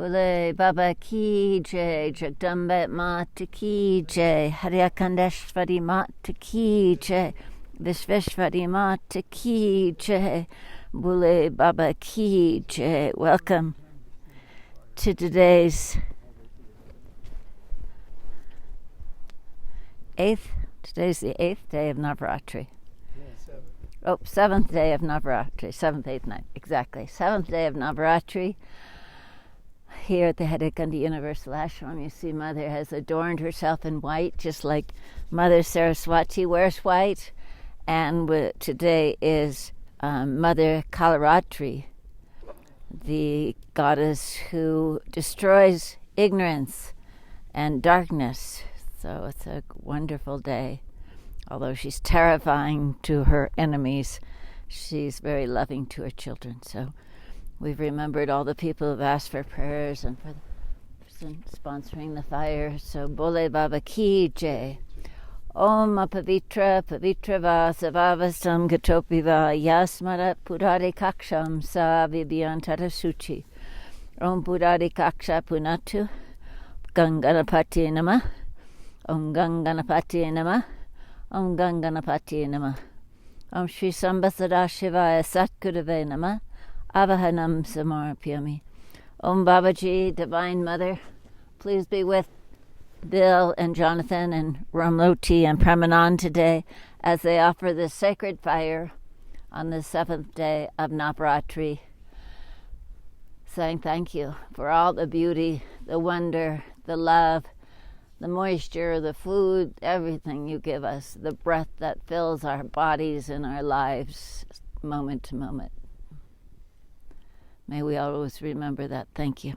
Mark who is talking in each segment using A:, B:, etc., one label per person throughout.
A: Bole Baba Ki Jai, Jagdambe Mata Ki Jai, Haryakandeshvari Mata Ki Jai, Vishveshvari Mata Ki Jai, Bole Baba Ki Jai. Welcome to today's today's the 8th day of Navratri. Seventh day of Navratri, 7th, 8th, 9th, exactly. 7th day of Navratri. Here at the Hedekandi Universal Ashram, you see Mother has adorned herself in white, just like Mother Saraswati wears white. And today is Mother Kalaratri, the goddess who destroys ignorance and darkness. So it's a wonderful day. Although she's terrifying to her enemies, she's very loving to her children. So we've remembered all the people who've asked for prayers and for the person sponsoring the fire. So Bole Baba Ki Jai. Om Apavitra Pavitra Va Savavastam Gatopi Va Yasmara Purari Kaksham Sa Vibhyantara Suchi. Om Purari Kaksha Punatu Ganganapati Nama. Om Ganganapati Nama. Om Ganganapati Nama. Om Shri Sambhasada Shivaya Satgurave Nama. Avahanam Samarpyami. Om Babaji, Divine Mother, please be with Bill and Jonathan and Ramloti and Pramanand today as they offer this sacred fire on the 7th day of Navratri, saying thank you for all the beauty, the wonder, the love, the moisture, the food, everything you give us, the breath that fills our bodies and our lives moment to moment. May we always remember that. Thank you.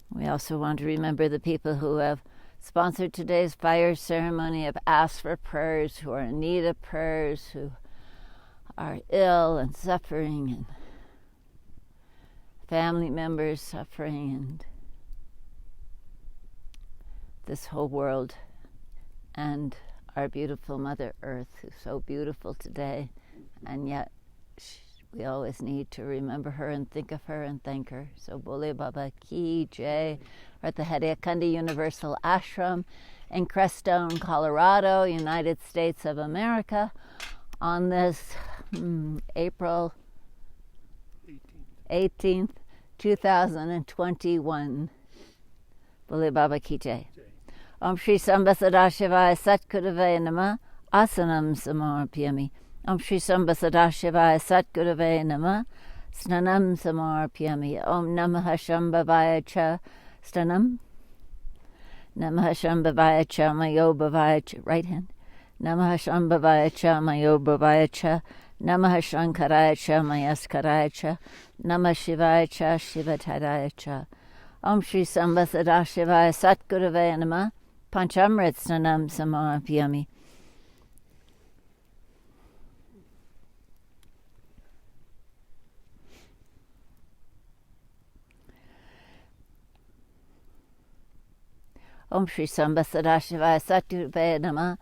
A: We also want to remember the people who have sponsored today's fire ceremony, have asked for prayers, who are in need of prayers, who are ill and suffering, and family members suffering, and this whole world, and our beautiful Mother Earth, who's so beautiful today, and yet we always need to remember her and think of her and thank her. So Bole Baba Ki Jai. We're at the Hedekandi Universal Ashram in Crestone, Colorado, United States of America, on this April 18th, 2021. Bole Baba Ki Jai. Om Shri Sambhasada Shivaya Satgurave Nama. Asanam Samarpyami. Om Shri Sambhasada Shivaya Satgurave Nama. Snanam Samarpyami. Om Namaha Shambhavaya Cha. Stanam. Namaha Shambhavaya Cha Mayo Bhavaya Cha. Right hand. Namaha Shambhavaya Cha Mayo Bhavaya Cha. Namaha Shankaraya Cha Mayaskaraya Cha. Namah Shivaya Cha Shivatadaya Cha. Om Shri Sambhasada Shivaya Satgurave Nama. Panchamrit Snanam Samarpyami. Om Shri Sambhasada Shivaya Satgurave Nama.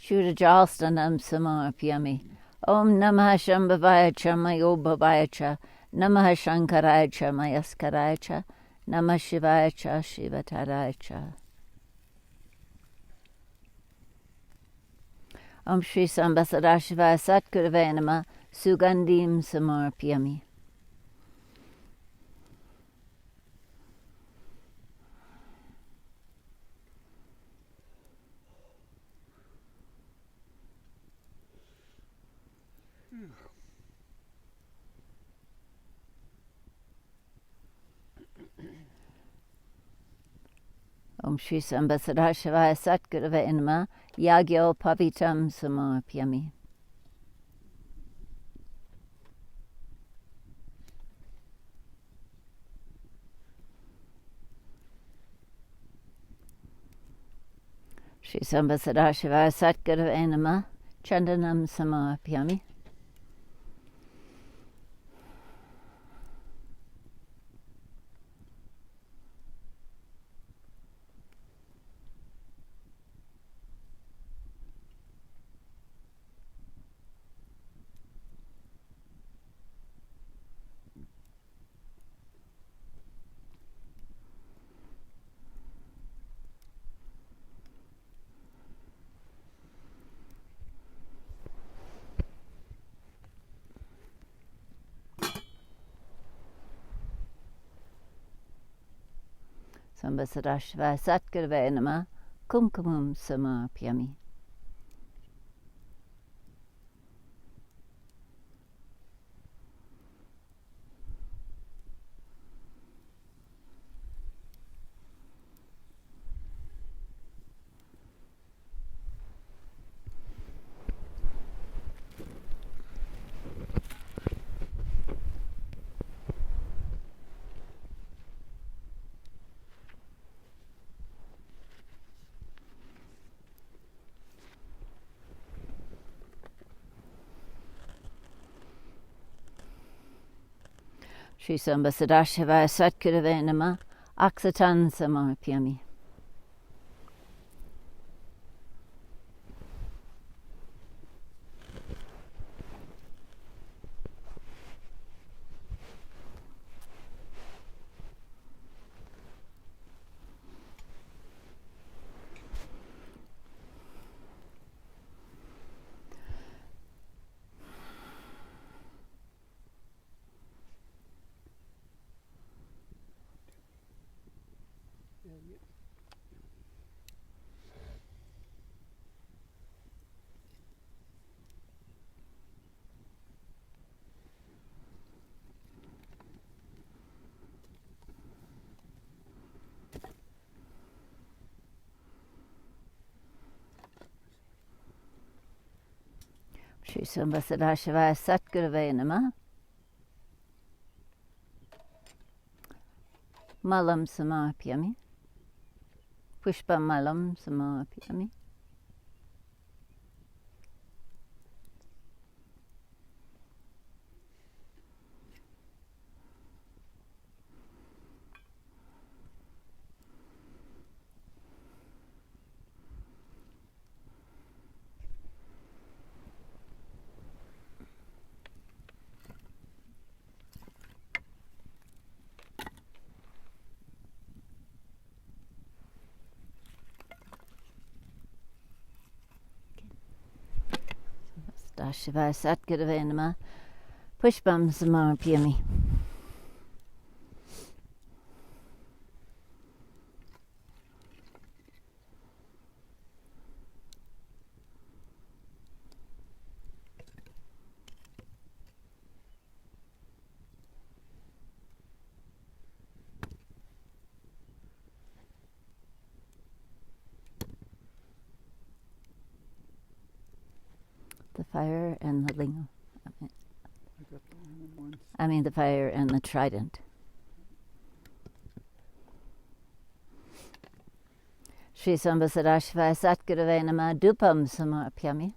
A: Shuddha Jalstanam Samarpyami. Om Namah Shambhavaya Cha Mayo Bhavaya Cha. Namah Shankaraya Cha Mayaskaraya Cha. Namah Shivaya Cha Shivatadaya Cha. Om Shri Sambhasada Shivaya Satgurave Nama. Sugandim Samarpyami. Om Shri Sambhasada Shivaya Satgurave Nama. Yagyo Pavitam Samarpyami. Shri Sambhasada Shivaya Satgurave Nama. Chandanam Samarpyami. Samba Sadashivaya Satgurave Namah Kumkumum Samapyami. Shri Samba Sadashivaya Satgurave Namah Aksatan Samapyami. Shri Samba Sadashivaya Satgurave Namah Malam Samapyami. Pushpa Malam Samapyami. Sadashivaya Satgurave Namah Pushpam Samapyami. The fire and the lingam. I mean the fire and the trident. Shri Samba Sadashivaya Satgurave Namah Dupam Samapyami.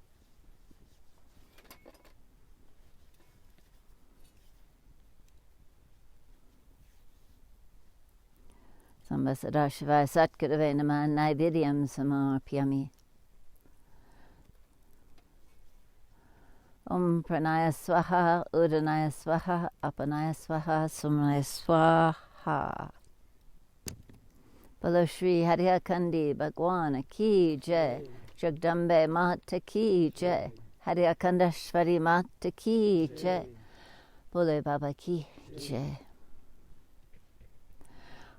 A: Samba Sadashivaya Satgurave Namah Naivedyam Samapyami. Om Pranaya Swaha, Udanaya Swaha, Apanaya Swaha, Sumnaya Swaha. Bolo Shri Hariha Kandi Bhagwan Ki Jai, Jagdambe Mata Ki Jai, Hariha Kandashvari Mata Ki Jai, Bolo Baba Ki Jai.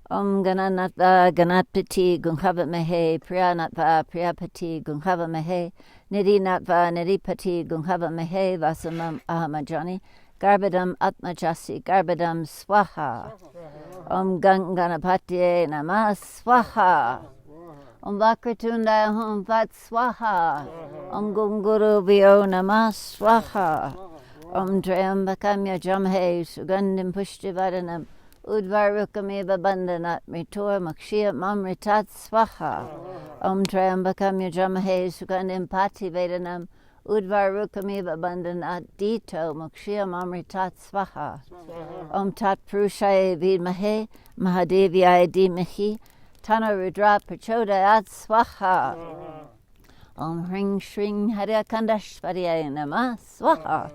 A: Om Gananatva Ganatpati Gunghava Mehe, Priyanatva Priyapati Gunghava Mehe, Nidinatva Nidipati Gunghava Mehe, Vasamam Ahamajani, Garbadam Atmajasi, Garbadam Swaha. Om Ganganapati Namah Swaha. Om Vakratunda Hum Vat Swaha. Om Gunguru Vyo Namah Swaha. Om Trayambakamya Jamhe Sugandim Pushtivadanam Udvarukamiva Bandhanat Mitor Makshya Mamritat Swaha. Om Trayambakamya Jamhe Sugandim Pati Vedanam Udvarukamiva Bandhanat Dito Makshya Mamritat Swaha. Om Tat Purushaye Vidmahe Mahadevyaye Dhimahi Tana Rudra Prachodayat Swaha. Om Hring Shring Haryakandashvaryaye Namah Swaha.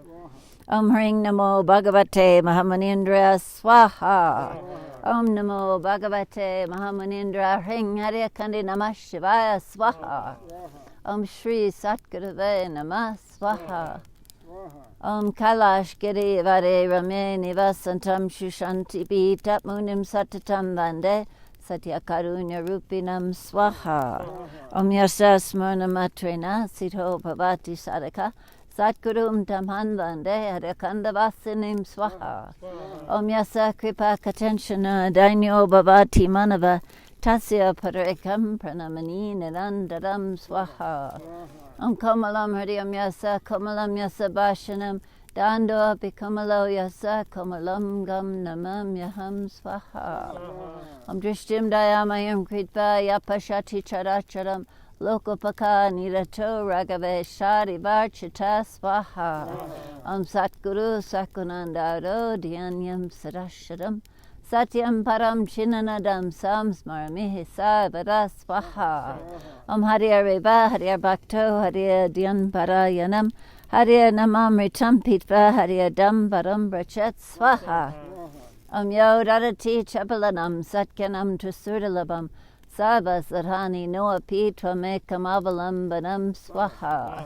A: Om Hring Namo Bhagavate Mahamanindra Swaha. Om Namo Bhagavate Mahamanindra Hring Haryakandi Namah Shivaya Swaha. Om Shri Satgurave Namah Swaha. Om Kailash Giri Vade Rame Nivasantam Shushanti Pi Tatmunim Satatam Vande Satya Karunya Rupinam Swaha. Om Yasa Smurna Matrena Sito Bhavati Sadaka Satgurum Tamhan Vande Hadakanda Vasinim Swaha. Om Yasa Kripa Katenshana Dainyo Bhavati Manava Tasya Parekam Pranamani Nirandaram Swaha. Om Kamalam Hriam Yasa Kamalam Yasa Bhashanam Dando api kamalo yasa kamalam gam namam yaham swaha. Om drishtim dayamayam kritva yapashati characharam lokopaka nirato ragave shari varchita swaha. Om satguru sakunandaro dhyanyam sarasharam satyam param chinanadam samsmaramihi sarvara swaha. Om hariya reva hariya bhakto hariya dhyan parayanam Hariya namamritam pitva hariya dam param brachat swaha. Om yo radati chapalanam satkanam tusurdalabam sarva sarhani noa pitva mekam avalambanam swaha.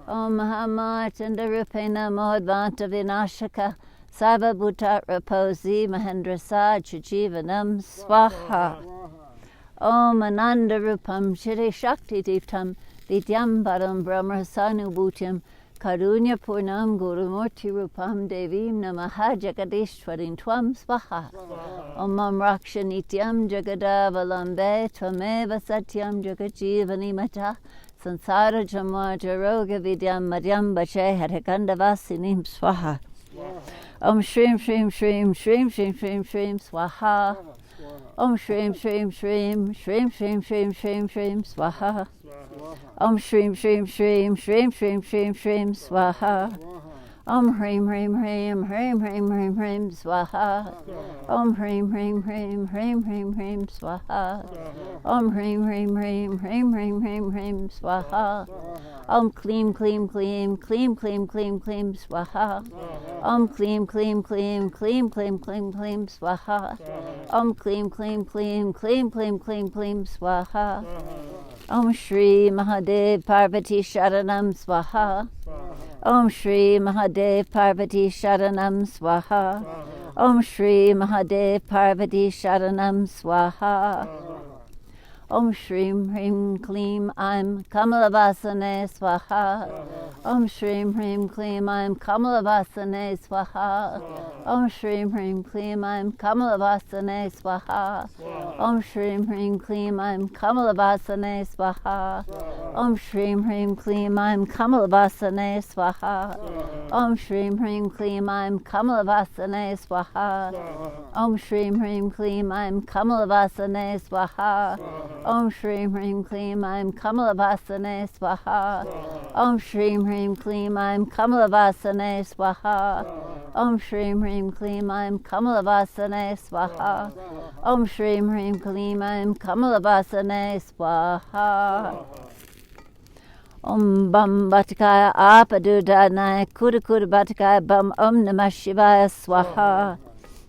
A: Om mahamartandarupena modvanta vinashaka sarva bhutat raposi mahendrasa chajivanam swaha. Om anandarupam shri shakti diptam vidyam param brahmasanubhutyam Karunya Purnam Gurumurti Rupam Devim Namaha Jagadishwarin Twam Swaha. Om Mam Raksha Nityam Jagadavalambe Tvameva Satyam Jagajivani Mata Sansara Jamar Jaroga Vidyam Madhyam Bache Harakandavasinim Swaha. Om Shrim Shrim Shrim Shrim Shrim Shrim Shrim Swaha. Om Shrim Shrim Shrim Shrim Shrim Shrim Shrim Shrim Swaha. Om Shrim Shrim Shrim Shrim Shrim Shrim Shrim Swaha. Om Hrim Hrim Hrim Hrim Hrim Hrim Hrim Swaha. Om Hrim Hrim Hrim Hrim Hrim Hrim Swaha. Om Hrim Hrim Hrim Hrim Hrim Hrim Hrim Swaha. Om Kleem Kleem Kleem Kleem Kleem Kleem Kleem Swaha. Om Kleem Kleem Kleem Kleem Kleem Kleem Kleem Swaha. Om Kleem Kleem Kleem Kleem Kleem Kleem Kleem Swaha. Om Shri Mahadev Parvati Sharanam Swaha. Om Shri Mahadev Parvati Sharanam Swaha. Om Shri Mahadev Parvati Sharanam Swaha. Om Shrim Hrim Kleem Aim Kamalavasane Swaha. Om Shrim Hrim Kleem Aim Kamalavasane Swaha. Om Shrim Hrim Kleem Aim Kamalavasane Swaha. Om Shrim Hrim Kleem Aim Kamalavasane Swaha. Om Shrim Hrim Kleem Aim Kamalavasane Swaha. Om Shrim Hrim Kleem Aim Kamalavasane Swaha. Om Shrim Hrim Kleem Aim Kamalavasane Swaha. Om Shrim Hrim Kleem Aim Kamalavasane Swaha. Om Shrim Hrim Kleem Aim Kamalavasane Swaha. Om Shrim Hrim Kleem Aim Kamalavasane Swaha. Om Shrim Hrim Kleem Aim Kamalavasane Swaha. Om Bam Batakaya Apadudanaya Kuda Kuda Batakaya Bam Om Namah Shivaya Swaha.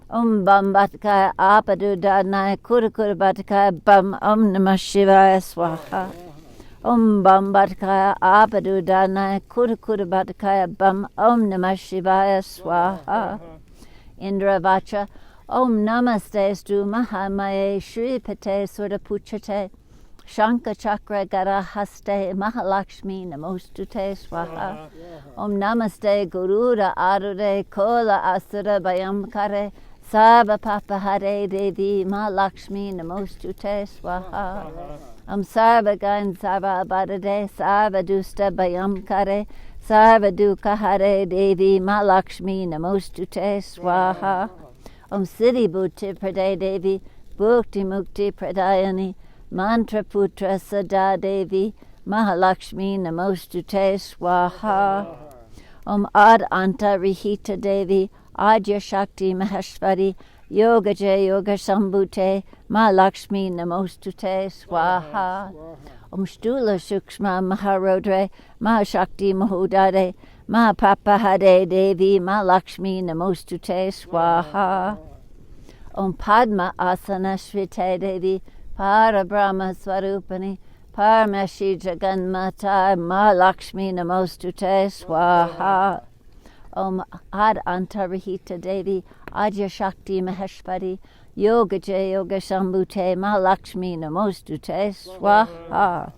A: Om Bam Batakaya Apadudanaya Kuda Kuda Batakaya Bam Om Namah Shivaya Swaha. Om Bam Batakaya Apadudanaya Kuda Kuda Batakaya Bam Om Namah Shivaya Swaha. Indra Vacha Om Namaste Stu Mahamaye Shri Pate Surdapuchate Shanka Chakra Gara Haste Mahalakshmi Namostute Swaha. Om Namaste Gurura Arure Kola Asura Bayamkare Sarva Papa Hare Devi Mahalakshmi Namostute Swaha. Om Sarva Gan Sarva Abadade Sarva Dusta Bayamkare Sarva Dukkha Hare Devi Mahalakshmi Namostute Swaha. Om Siddhi Bhuti Prade Devi Bhukti Mukti Pradayani Mantra Putra Sada Devi Mahalakshmi Namostute Swaha. Om Ad Anta Rihita Devi Adya Shakti Maheshwari Yoga Jay Yoga Sambhute Mahalakshmi Namostute Swaha. Om Shtula Sukshma Maharodre Mahashakti Mahudade Mahapapa Hade Devi Mahalakshmi Namostute Swaha. Om Padma Asana Shrite Devi Para Brahma Swarupani Paramashi Jaganmata Mahalakshmi Namostute Swaha. Om Ad Antarahita Devi Adya Shakti Maheshwari Yoga Jaya Yoga Shambhute Mahalakshmi Namostute Swaha.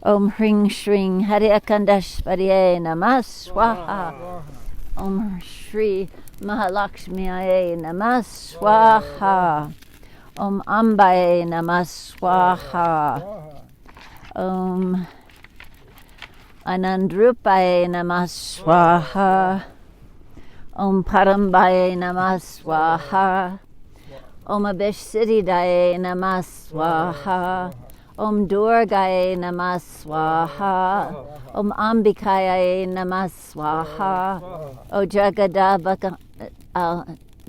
A: Om Hring Shring Hare Akandashpariye Namah Swaha. Om Shri Mahalakshmi Aye Namah Swaha. Om Ambaye Namah Swaha. Om Anandrupaye Namah Swaha. Om Parambaye Namah Swaha. Om Abhishsiddhidaye Namah Swaha. Om Durgaye Namah Swaha. Om Ambikaye Namah Swaha. O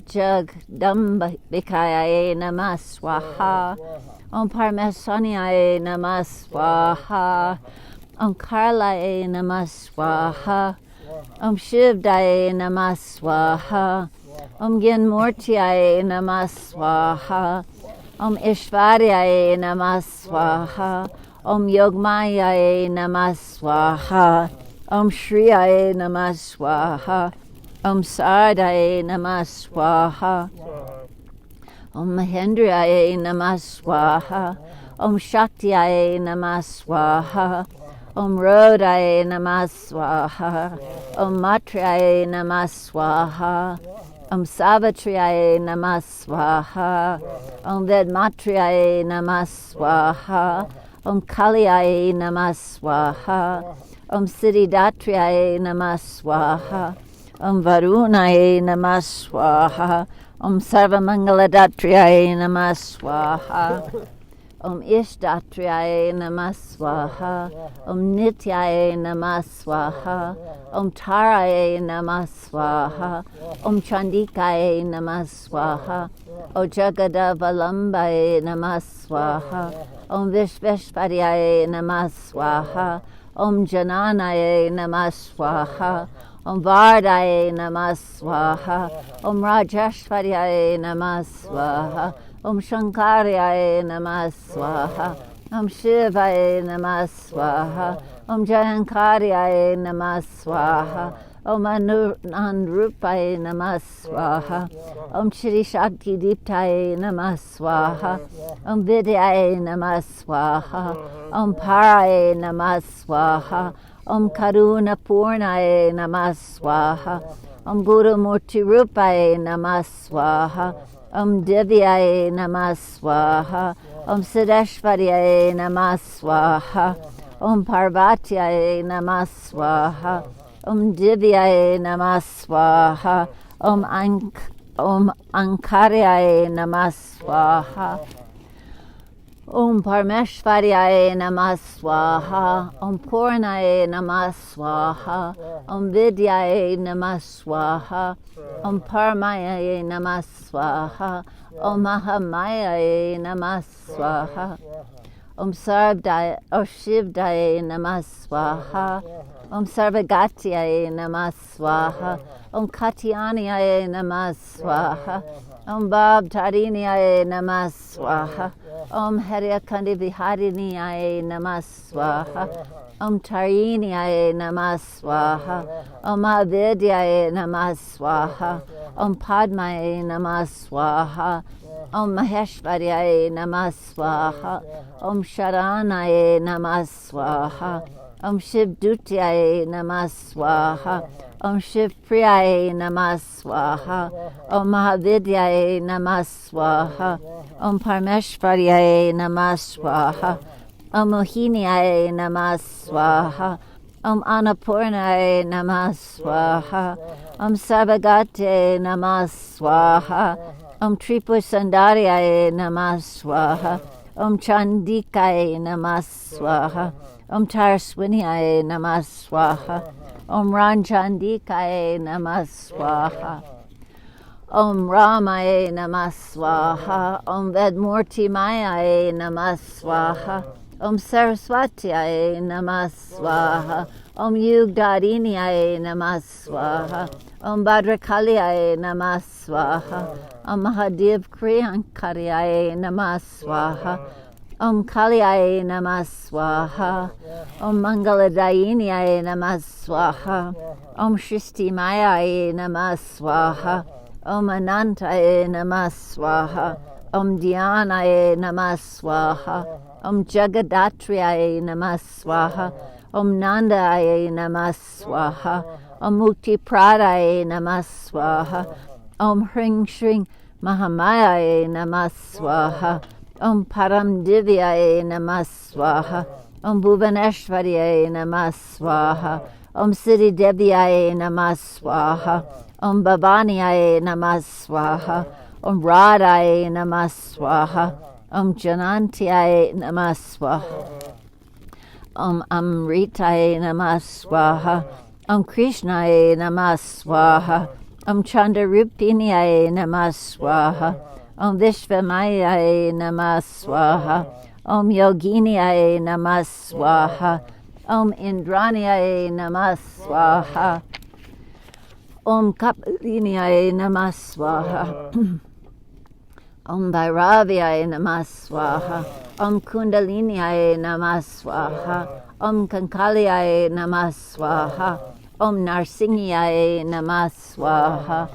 A: Jagdambikaye Namah Swaha. Om Parmeswaniyaye Namah Swaha. Om Karlaye Namah Swaha. Om Shivdaye Namah Swaha. Om Gyanmurtiyaye Namah Swaha. Om Ishvaryaye Namah Swaha. Om Yogmayaye Namah Swaha. Om Shriyaye Namah Swaha. Om Sardaye Namah Swaha. Om Mahendriyaye Namah Swaha. Om Shaktiyaye Namah Swaha. Om Rodaye Namah Swaha. Om Matriyaye Namah Swaha. Om Savitriyaye Namah Swaha. Om Vedmatriyaye Namah Swaha. Om Kaliyaye Namah Swaha. Om Siddhidatriyaye Namah Swaha. Om Varunaye Namah Swaha. Om Sarvamangaladattriyaye Namah Swaha. Om Ishdatriyaye Namah Swaha. Om Nityaye Namah Swaha. Om Taraye Namah Swaha. Om Chandikaye Namah Swaha. O Jagadavalambhaye Namah Swaha. Om Vishveshvaryaye Namah Swaha. Om Jananaye Namah Swaha. Om Vardaye Namah Swaha. Om Rajeshvaryaye Namah Swaha. Om Shankaryaye Namah Swaha. Om Shivaye Namah Swaha. Om Jayankaryaye Namah Swaha. Om Anrupaye Namah Swaha. Om Shri Shakti Diptaye Namah Swaha. Om Vidyaye Namah Swaha. Om Paraye Namah Swaha. Om Karuna Purnaye Namah Swaha. Om Guru Murti Rupaye Namah Swaha. Om Divyaye Namah Swaha. Om Siddheshvaryaye Namah Swaha. Om Parvatyaye Namah Swaha. Om Divyaye Namah Swaha. Om Ankaryaye Namah Swaha. Om Parmeshvaryaye Namah Swaha. Om Purnaye Namah Swaha. Om Vidyaye Namah Swaha. Om Paramaye Namah Swaha. Om Mahamayaye Namah Swaha. Om Shivdaye Namah Swaha. Om Sarvagatyaye Namah Swaha. Om Katyaniyaye Namah Swaha. Om Bhavtariniyaye Namah Swaha. Om Haryakandi Vihariniyaye Namah Swaha. Om Tariniyaye Namah Swaha. Om Avidyaye Namah Swaha. Om Padmaye Namah Swaha. Om Maheshvaryaye Namah Swaha. Om Sharanaye Namah Swaha. Om Shivdutyaye Namah Swaha. Om Shivpriyaye Namah Swaha. Om Mahavidyaye Namah Swaha. Om Parmeshvaryaye Namah Swaha. Om Mohiniyaye Namah Swaha. Om Annapurnaye Namah Swaha. Om Sarvagate Namah Swaha. Om Tripusandariyaye Namah Swaha. Om Chandikaye Namah Swaha. Om Tarswiniyaye Namah Swaha. Om Ranchandikaye Namah Swaha. Om Ramaye Namah Swaha. Om Vedmurti Mayaye Namah Swaha. Om Saraswatiyaye Namah Swaha. Om Yugdhariniyaye Namah Swaha. Om Bhadrakaliyaye Namah Swaha. Om Mahadev Kriyankaryaye Namah Swaha. Om Kaliyaye Namah Swaha. Om Mangaladayiniyaye Namah Swaha. Om Shristi Mayaye Namah Swaha. Om Anantaye Namah Swaha. Om Dhyanaye Namah Swaha. Om Jagadatriyaye Namah Swaha. Om Nandaye Namah Swaha. Om Mukti Pradaye Namah Swaha. Om Hring Shring Mahamayaye Namah Swaha. Om Param Divyaye Namah Swaha. Om Bhuvaneshwariyaye Namah Swaha. Om Siddhi Devyaye Namah Swaha. Om Bhavaniyaye Namah Swaha. Om Radhaye Namah Swaha. Om Janantiyaye Namah Swaha. Om Amritaye Namah Swaha. Om Krishnaye Namah Swaha. Om Chandarupiniyaye Namah Swaha. Om Vishvamayaye Namah Swaha. Om Yoginiyaye Namah Swaha. Om Indraniyaye Namah Swaha. Om Kapaliniyaye Namah Swaha. Om Bhairaviyaye Namah Swaha. Om Kundaliniyaye Namah Swaha. Om Kankaliyaye Namah Swaha. Om Narsinghiyaye Namah Swaha.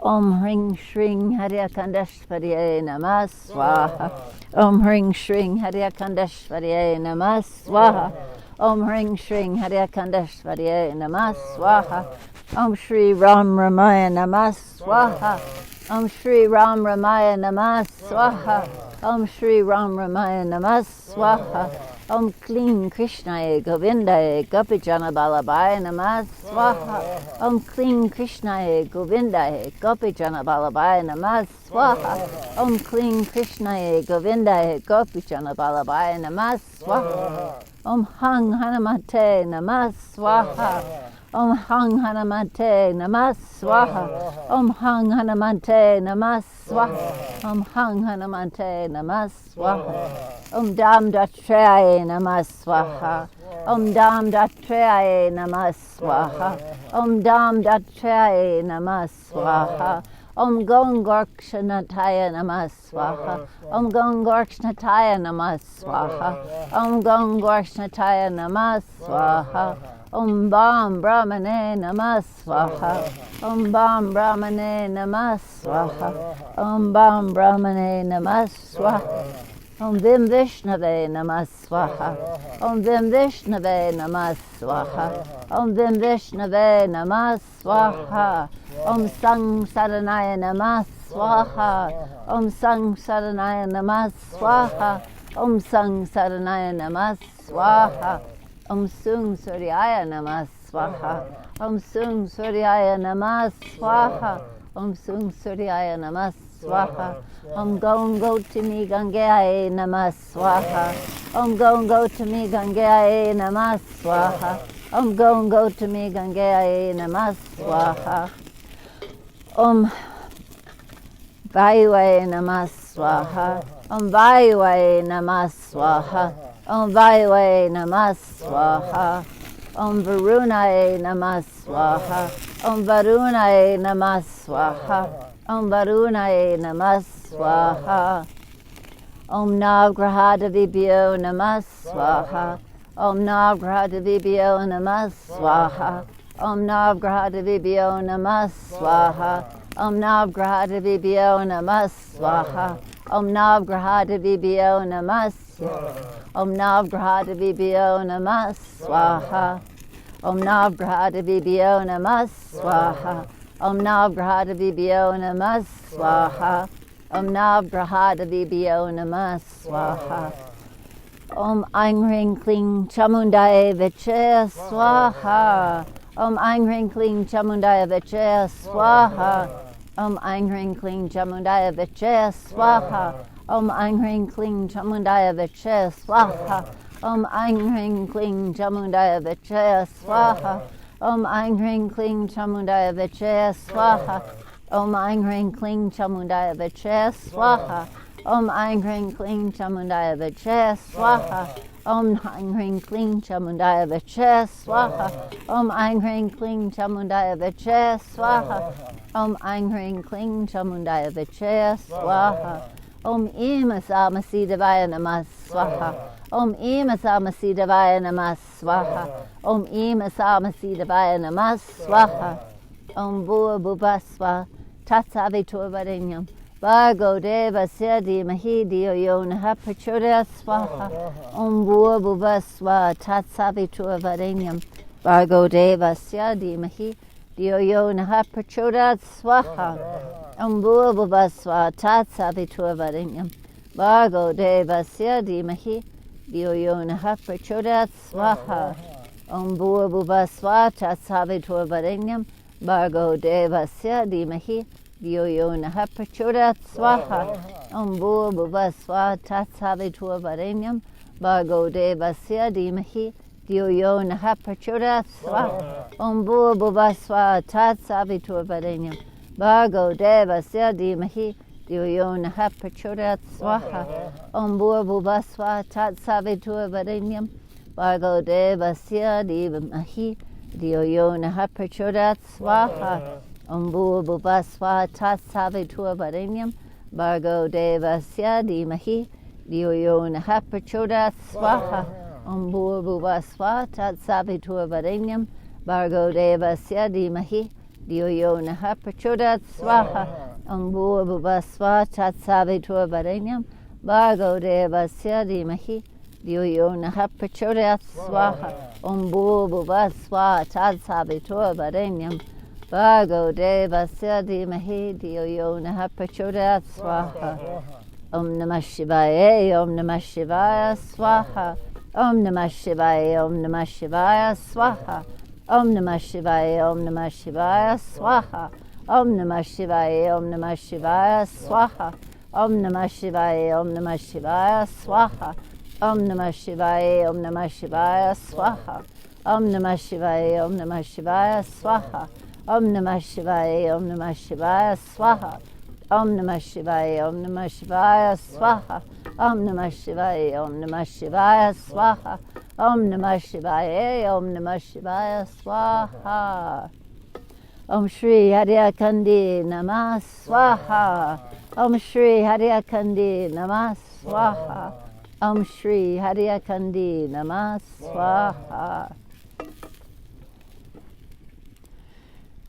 A: Om Hring Shring Haryakandeshwariyaye Namah Swaha. Om Hring Shring Haryakandeshwariyaye Namah Swaha. Om Hring Shring Haryakandeshwariyaye Namah Swaha. Om Shri Ram Ramaya Namah Swaha. Om Shri Ram Ramaya Namah Swaha. Om Shri Ram Ramaya Namah Swaha. Om Kling Krishnaye Govindaye Gopijana Balabhaya Namah Swaha. Om Kling Krishnaye Govindaye Gopijana Balabhaya Namah Swaha. Om Kling Krishnaye Govindaye Gopijana Balabhaya Namah Swaha. Om Hang Hanamate Namah Swaha. Om Hang Hanamate Namah Swaha. Om Hang Hanamate Namah Swaha. Om Hang Hanamate Namah Swaha. Om Dam Datrayaye Namah Swaha. Om Dam Datrayaye Namah Swaha. Om Dam Datrayaye Namah Swaha. Om Gongorkshanataya Namah Swaha. Om Gongorkshanataya Namah Swaha. Om Gongorkshanataya Namah Swaha. Om Bam Brahmane Namah Swaha. Om Bam Brahmane Namah Swaha. Om Bam Brahmane Namah Swaha. Om Vim Vishnave Namah Swaha. Om Vim Vishnave Namah Swaha. Om Vim Vishnave Namah Swaha. Om Sang Saranaya Namah Swaha. Om Sang Saranaya Namah Swaha. Om Sang Saranaya Namah Swaha. Om Sung Suryaya Namah Swaha. Om Sung Suryaya Namah Swaha. Om Sung Suryaya Namah Swaha. Om Gongotami Gangaye Namah Swaha. Om Gongotami Gangaye Namah Swaha. Om Gongotami Gangaye Namah Swaha. Om Vayuye Namah Swaha. Om Vayuye Namah Swaha. Om Vayuye Namah Swaha. Om Varunaye Namah Swaha. Om Varunaye Namah Swaha. Om Varunaye Namah Swaha. Om Navgrahadavibhyo Namah Swaha. Om Navgrahadavibhyo Namah Swaha. Om Navgrahadavibhyo Namah Swaha. Om Navgrahadavibhyo Namah Swaha. Om Navgrahadavibhyo Namah Swaha. Om Navgrahadavibhyo Namah Swaha. Om Navgrahadavibhyo Namah Swaha. Om Navgrahadavibhyo Namah Swaha. Om Navgrahadavibhyo Namah Swaha. Om Aing Ring Kling Chamundaye Vichaya Swaha. Om Aing Ring Kling Chamundaye Vichaya Swaha. Om Aing Ring Kling Chamundaya Vichaya Swaha. Om Aing Ring Kling Chamundaya Vichaya Swaha. Om Aing Ring Kling Chamundaya Vichaya Swaha. Om Aing Ring Kling Chamundaya Vichaya Swaha. Om Aing Ring Kling Chamundaya Vichaya Swaha. Om Aing Ring Kling Chamundaya Vichaya Swaha. Om Aing Ring Kling Chamundaya Vichaya Swaha. Om Aing Ring Kling Chamundaya Vichaya Swaha. Om Aing Ring Kling Chamundaya Vichaya Swaha. Om Im Asamasi Devaya Namah Swaha. Om Im Asamasi Devaya Namah Swaha. Om Im Asamasi Devaya Namah Swaha. Om Bhua Bhuvasva Tatsaviturvarenyam Bhargo Devasya Dhimahi Dhiyo Yo Nah Prachodayat Swaha Om Bhuvasva Tatsaviturvarenyam Bhargo Devasya Dhimahi Dhiyo Yo Nah Prachodayat Swaha Om Bhuvasva Tatsaviturvarenyam Bhargo Devasya Dhimahi Dhiyo Yo Nah Prachodayat Swaha Om Bhuvasva Tatsaviturvarenyam Bhargo Devasya Dhimahi Dhiyo Yo Nah Prachodayat Swaha Om Bhuvasva Tatsaviturvarenyam Bhargo Devasya Dhimahi Dhiyo Yo Nah Prachodayat Swaha Om Bhuvasva Tatsaviturvarenyam Bhargo Devasya Dhimahi Dhiyo Yo Nah Prachodayat Swaha Om Bhuvasva Tatsaviturvarenyam Bhargo Devasya Dhimahi Dhiyo Yo Nah Prachodayat Swaha Om Bhuvasva Tatsaviturvarenyam Bhargo Devasya Dhimahi Dhiyo Yo Nah Prachodayat Swaha Om Bhuvasva Tatsaviturvarenyam Bhargo Devasya Dhimahi Dhiyo Yo Nah Prachodayat Swaha Om Bhuvasva Tatsaviturvarenyam Bhargo Devasya Dhimahi Dhiyo Yo Nah Prachodayat Swaha Om Bhuvasva Tatsaviturvarenyam Bhargo Devasya Dhimahi Dhiyo Yo Nah Prachodayat Swaha Om Namah Shivaya Om Namah Shivaya Swaha Om Namah Shivaya Om Namah Shivaya Swaha Om Namah Shivaya Om Namah Shivaya Swaha Om Namah Shivaya Om Namah Shivaya Swaha Om Namah Shivaya Om Namah Shivaya Swaha Om Namah Shivaya Om Namah Shivaya Swaha Om Namah Shivaya Om Namah Shivaya Swaha Om Namah Shivaya Om Namah Shivaya Swaha Om Namah Shivaya Om Namah Shivaya Swaha Om Namah Shivaya Om Namah Shivaya Swaha Om Namah Shivaya Om Namah Shivaya Swaha Om Shri Haryakandi Namah Swaha Om Shri Haryakandi Namah Swaha Om Shri Haryakandi Namah Swaha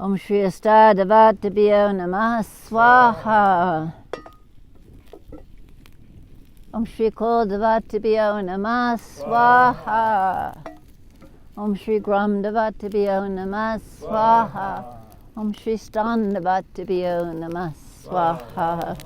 A: Om Shri Astadavatabhyo Namah Swaha Om Shri Kuldavatabhyo Namah Swaha Om Shri Gramdavatabhyo Namah Swaha Om Shri Standavatabhyo Namah Swaha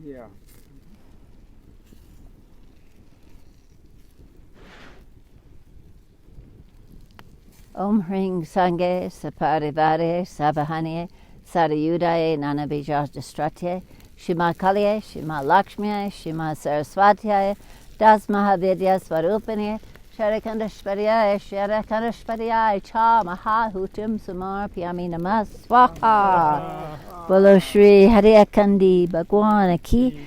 B: Yeah.
A: Om Hring Sangye Saparivare Savahanye Sarayudaye Nanabijastratye Shima Kalye Shima Lakshmiye Shima Saraswatyaye Das Mahavidya Swarupanye Sharakandashvaryaye Sharakandashvaryaye Cha Mahahutim Samarpyami Namah Swaha Bolo Shri Haryakandi Bhagwan Ki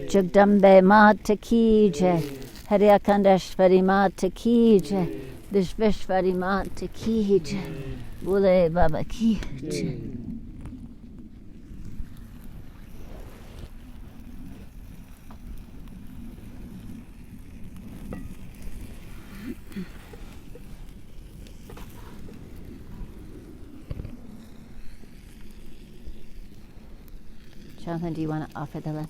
A: Jagdambe Mata Ki Jai Haryakandashvari Mata Ki Jai Vishveshvari Mata Ki Jai Bole Baba Ki Jai Jonathan, do you want to offer the left?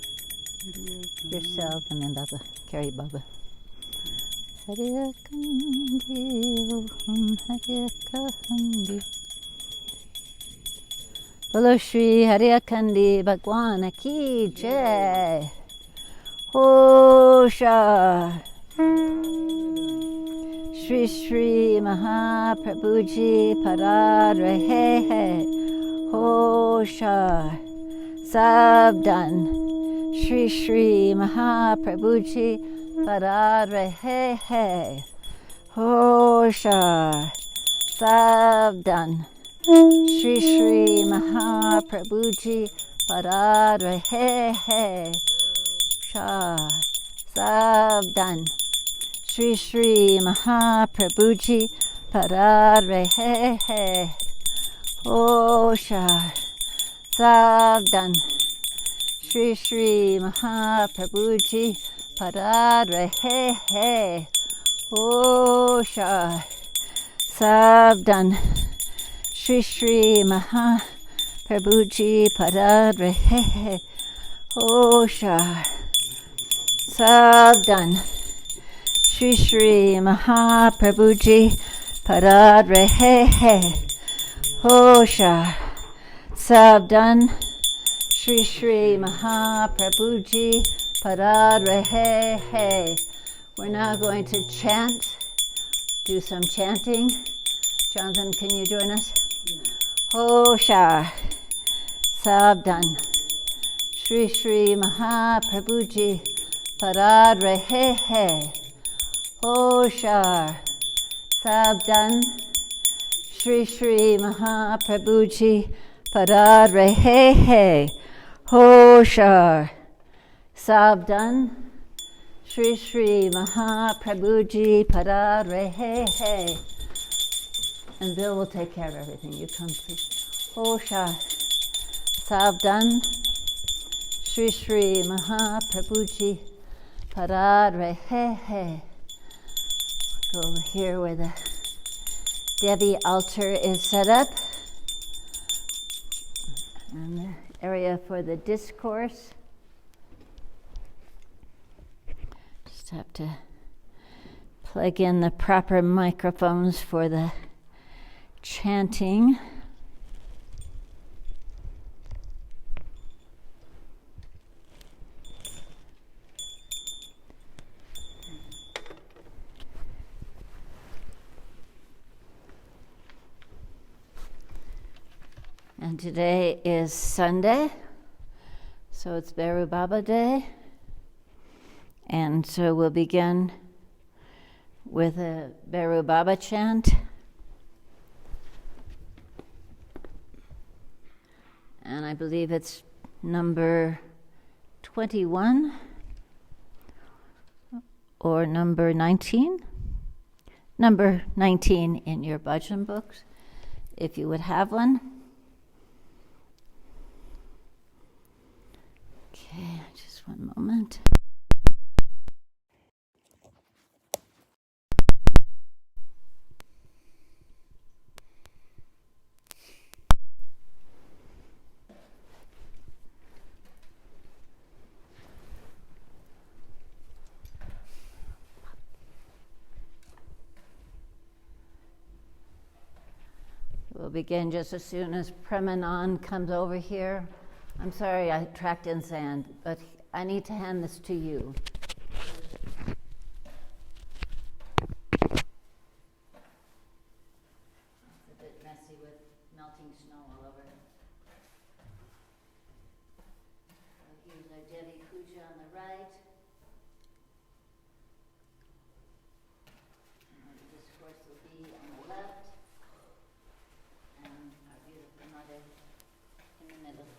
A: Yourself and then Baba. Carry Baba. Hare Kandi Om Hare Kandi. Bolo Shri Hare Kandi Bhagwan Ki Jai. Hosha. Shri Shri Mahaprabhuji Pararahe. Hosha. Sabdan. Shri Shri Mahaprabhuji Pararahe. Hosha. Sabdan. Shri Shri Mahaprabhuji Pararahe. Shah. Sabdan. Shri Shri Mahaprabhuji Pararahe. Hosha. Sabdan. Shri Shri Mahaprabhuji Pararahe. Hosha. Sabdan. Shri Shri Mahaprabhuji Pararahe. Hosha. Sabdan. Shri Shri Mahaprabhuji Pararahe. Hosha. Sabdan. Shri Shri Mahaprabhuji Pararahe. We're now going to chant, do some chanting. Jonathan, can you join us? Hosha. Sabdan. Shri Shri Mahaprabhuji Pararahe. Hosha. Sabdan. Shri Shri Mahaprabhuji Pararahe. Hosha. Sabdan. Shri Shri Mahaprabhuji Pararahe. And Bill will take care of everything. You come, please. Hosha. Sabdan. Shri Shri Mahaprabhuji Pararahe. Go over here where the Devi altar is set up. And the area for the discourse. Just have to plug in the proper microphones for the chanting. And today is Sunday, so it's Beru Baba Day. And so we'll begin with a Beru Baba chant. And I believe it's number 21 or number 19. Number 19 in your bhajan books, if you would have one. Okay, just one moment. We'll begin just as soon as Premanand comes over here. I'm sorry I tracked in sand, but I need to hand this to you. It's a bit messy with melting snow all over. Here's our Devi Puja on the right. And the discourse will be on the left. And our beautiful mother in the middle.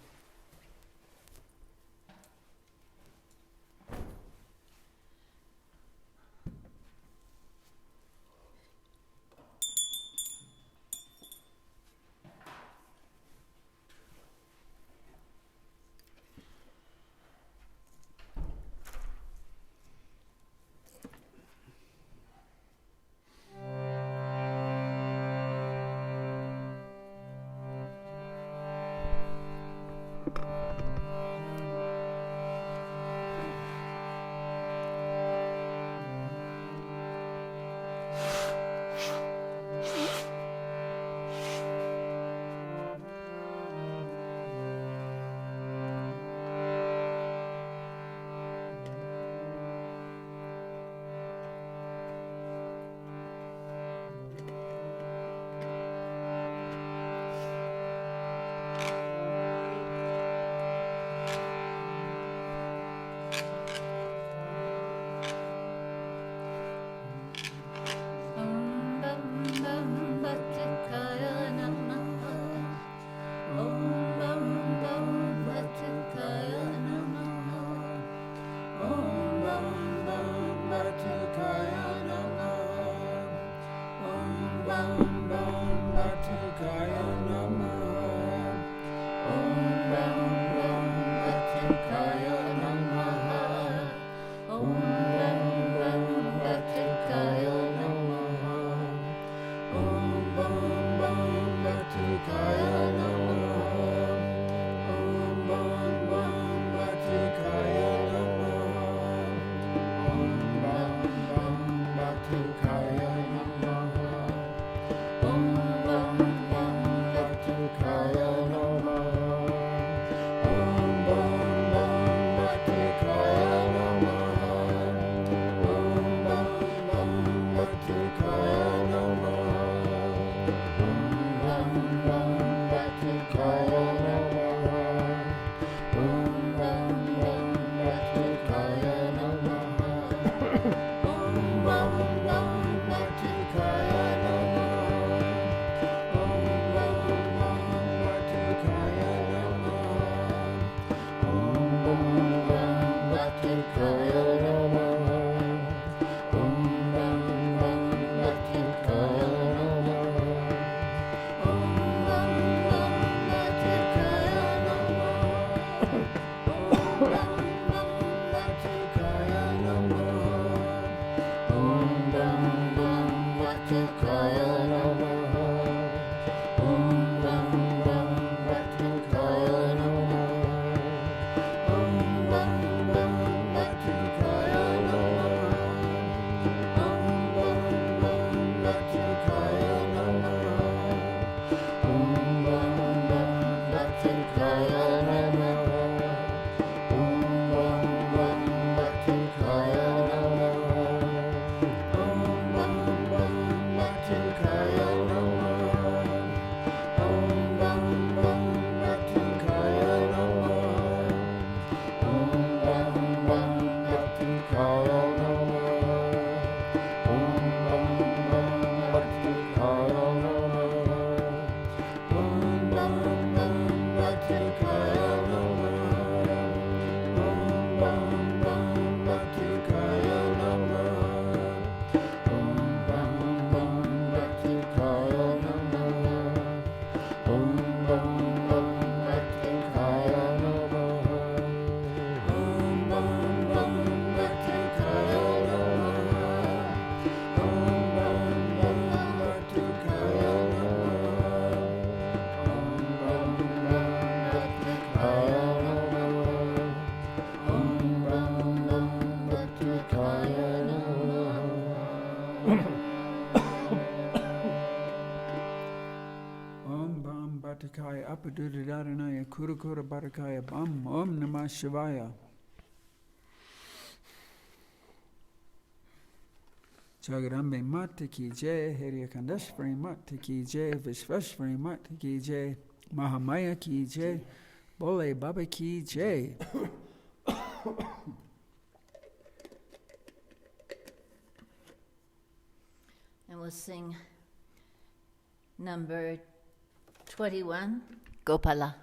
C: Bhatakaya Apadudadaranaya Kurukura Bhatakaya Bam Om Namah Shivaya. Jagarambe Mata Ki Jai, Hariakandashvari Mata Ki Jai, Vishvashvari Mata Ki Jai, Mahamaya Ki Jai, Bole Baba Ki Jai.
A: And we'll sing number 21, Gopala.
D: Gopala,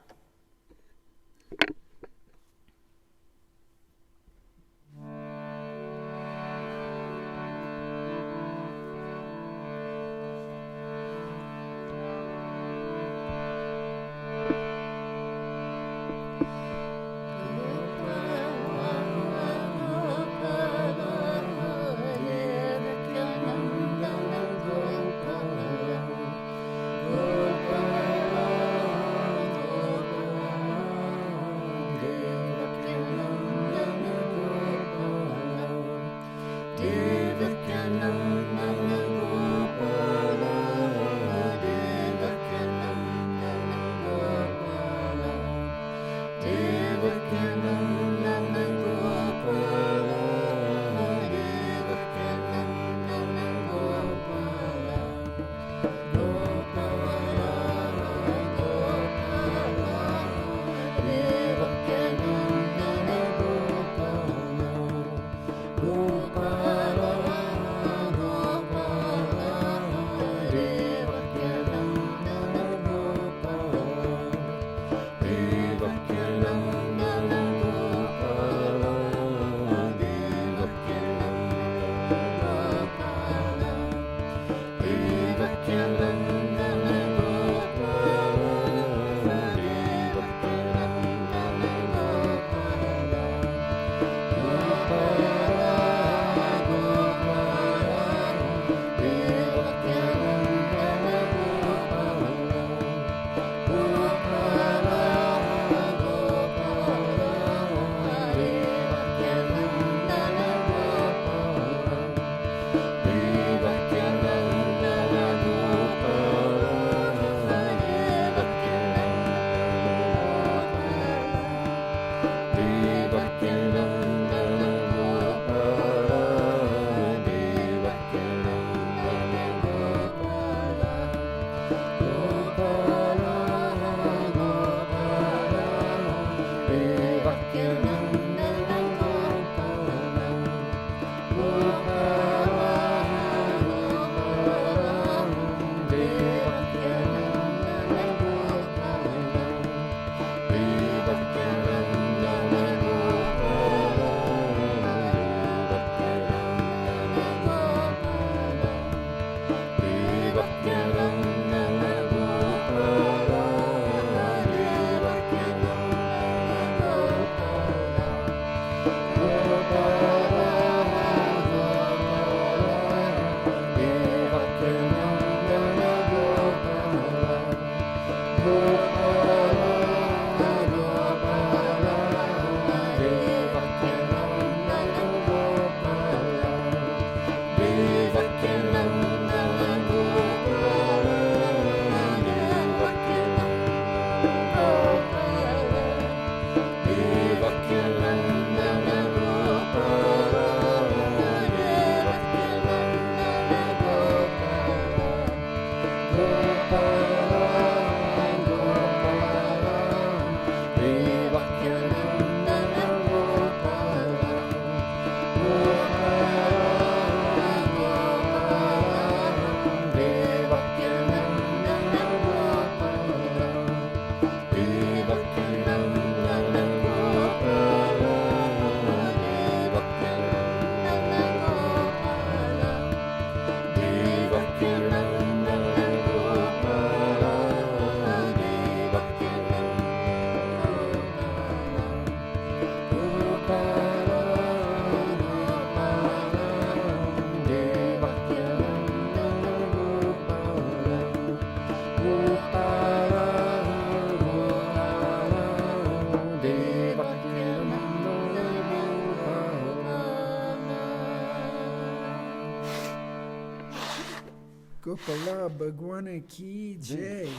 C: Gopala Bhagwana Ki Jai.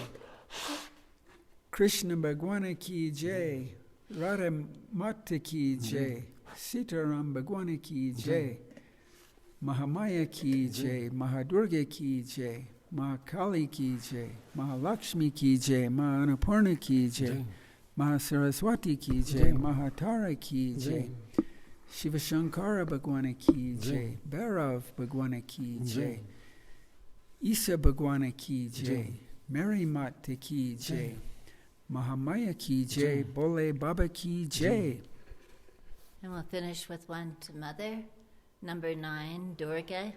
C: Krishna Bhagwana Ki Jai. Radha Mata Ki Jai. Sitaram Bhagwana Ki Jai. Mahamaya Ki Jai. Mahadurga Ki Jai. Mahakali Ki Jai. Mahalakshmi Ki Jai. Mahanapurna Ki Jai. Mahasaraswati Ki Jai. Mahatara Ki Jai. Shiva Shankara Bhagwana Ki Jai. Bhairav Bhagwana Ki Jai. Isa Bhagwana Ki Jai. Mary Mata Ki Jai. Mahamaya Ki Jai. Bole Baba Ki Jai.
A: And we'll finish with one to Mother. Number 9, Durga.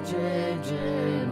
B: Jai Jai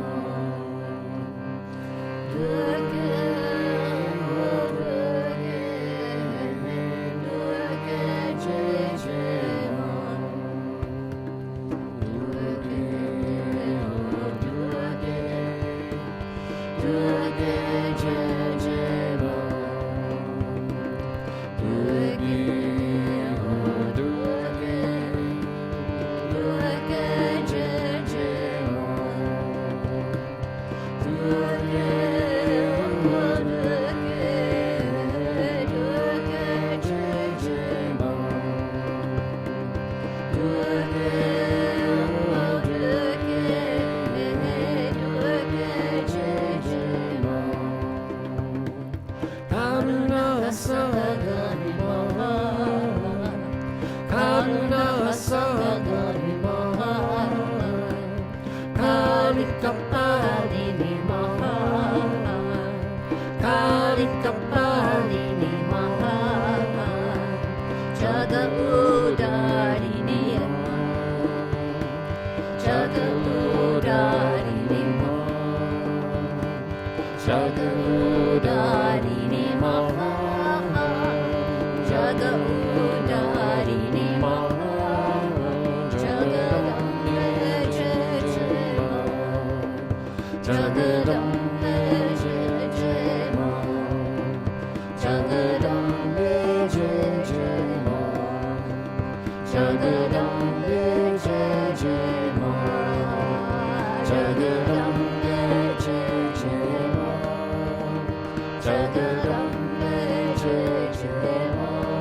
B: Ma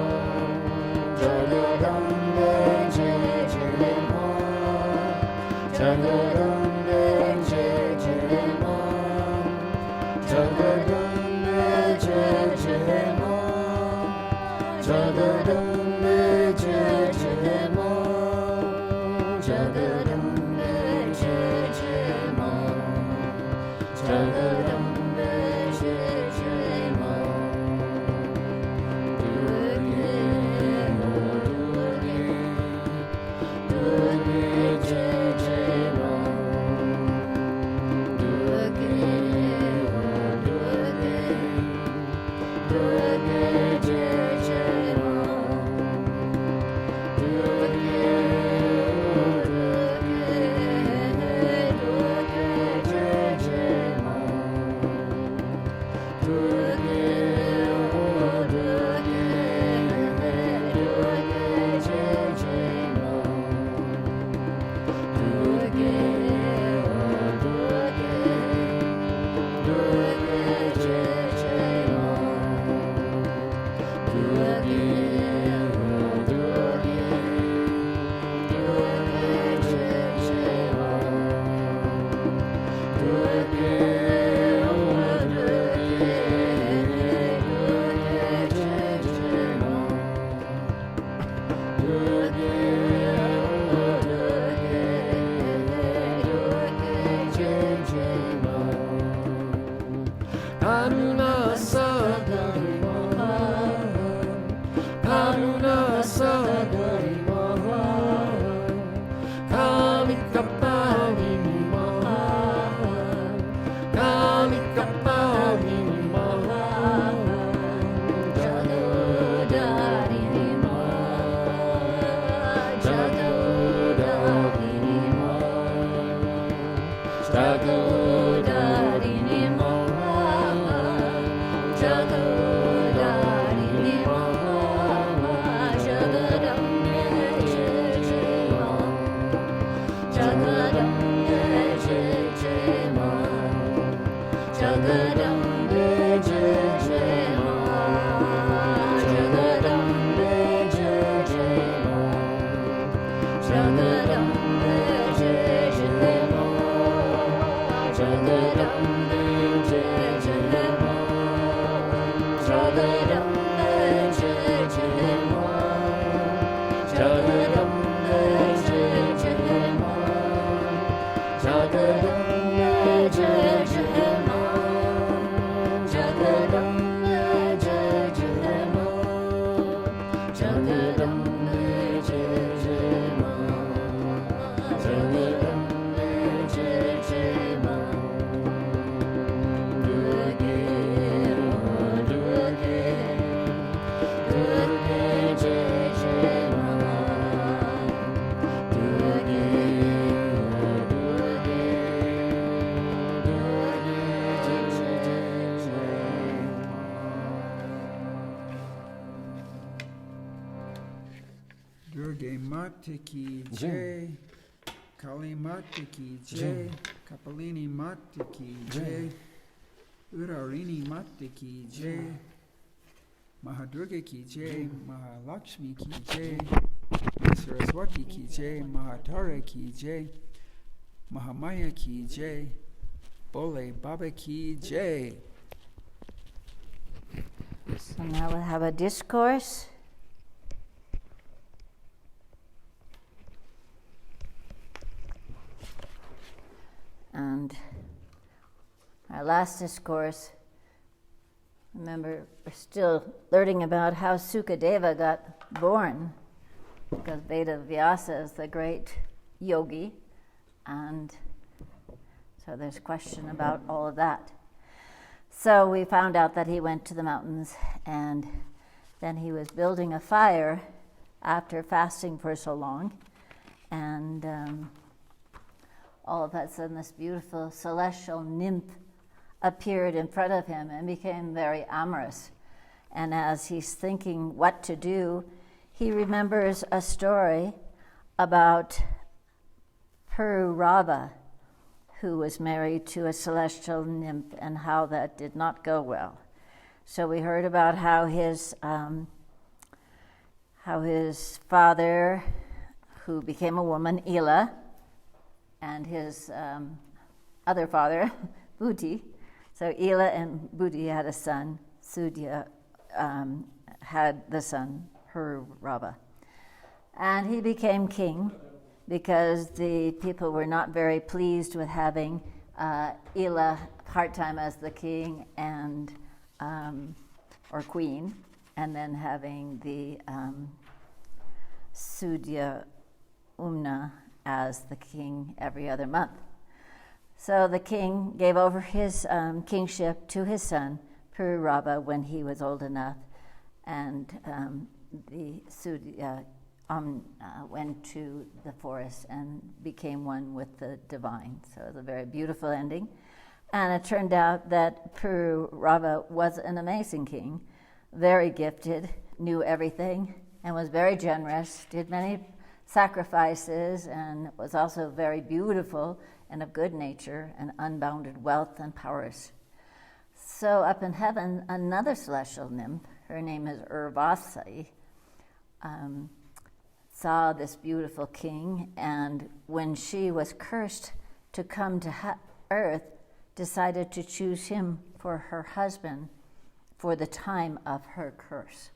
C: Durga Mata ki Jai, Kali Mata ki Jai, Kapalini Mata ki Jai, Urarini Mata ki Jai, Mahadurga ki Jai, Mahalakshmi ki Jai, Saraswati ki Jai, Mahatara ki Jai, Mahamaya ki Jai, Bole Baba ki Jai.
A: So now we'll have a discourse. And our last discourse, remember, we're still learning about how Sukha Deva got born, because Veda Vyasa is the great yogi, and so there's question about all of that. So we found out that he went to the mountains, and then he was building a fire after fasting for so long, and all of a sudden this beautiful celestial nymph appeared in front of him and became very amorous. And as he's thinking what to do, he remembers a story about Pururava, who was married to a celestial nymph, and how that did not go well. So we heard about how his father, who became a woman, Ila, and his other father, Buddhi. So Ila and Buddhi had a son. Sudya had the son, Pururava. And he became king because the people were not very pleased with having Ila part-time as the king and or queen, and then having the Sudya Umna as the king every other month. So the king gave over his kingship to his son, Pururava, when he was old enough, and the Sudya went to the forest and became one with the divine. So it was a very beautiful ending. And it turned out that Pururava was an amazing king, very gifted, knew everything, and was very generous, did many sacrifices, and was also very beautiful and of good nature and unbounded wealth and powers. So up in heaven, another celestial nymph, her name is Urvasi, saw this beautiful king, and when she was cursed to come to earth, decided to choose him for her husband for the time of her curse.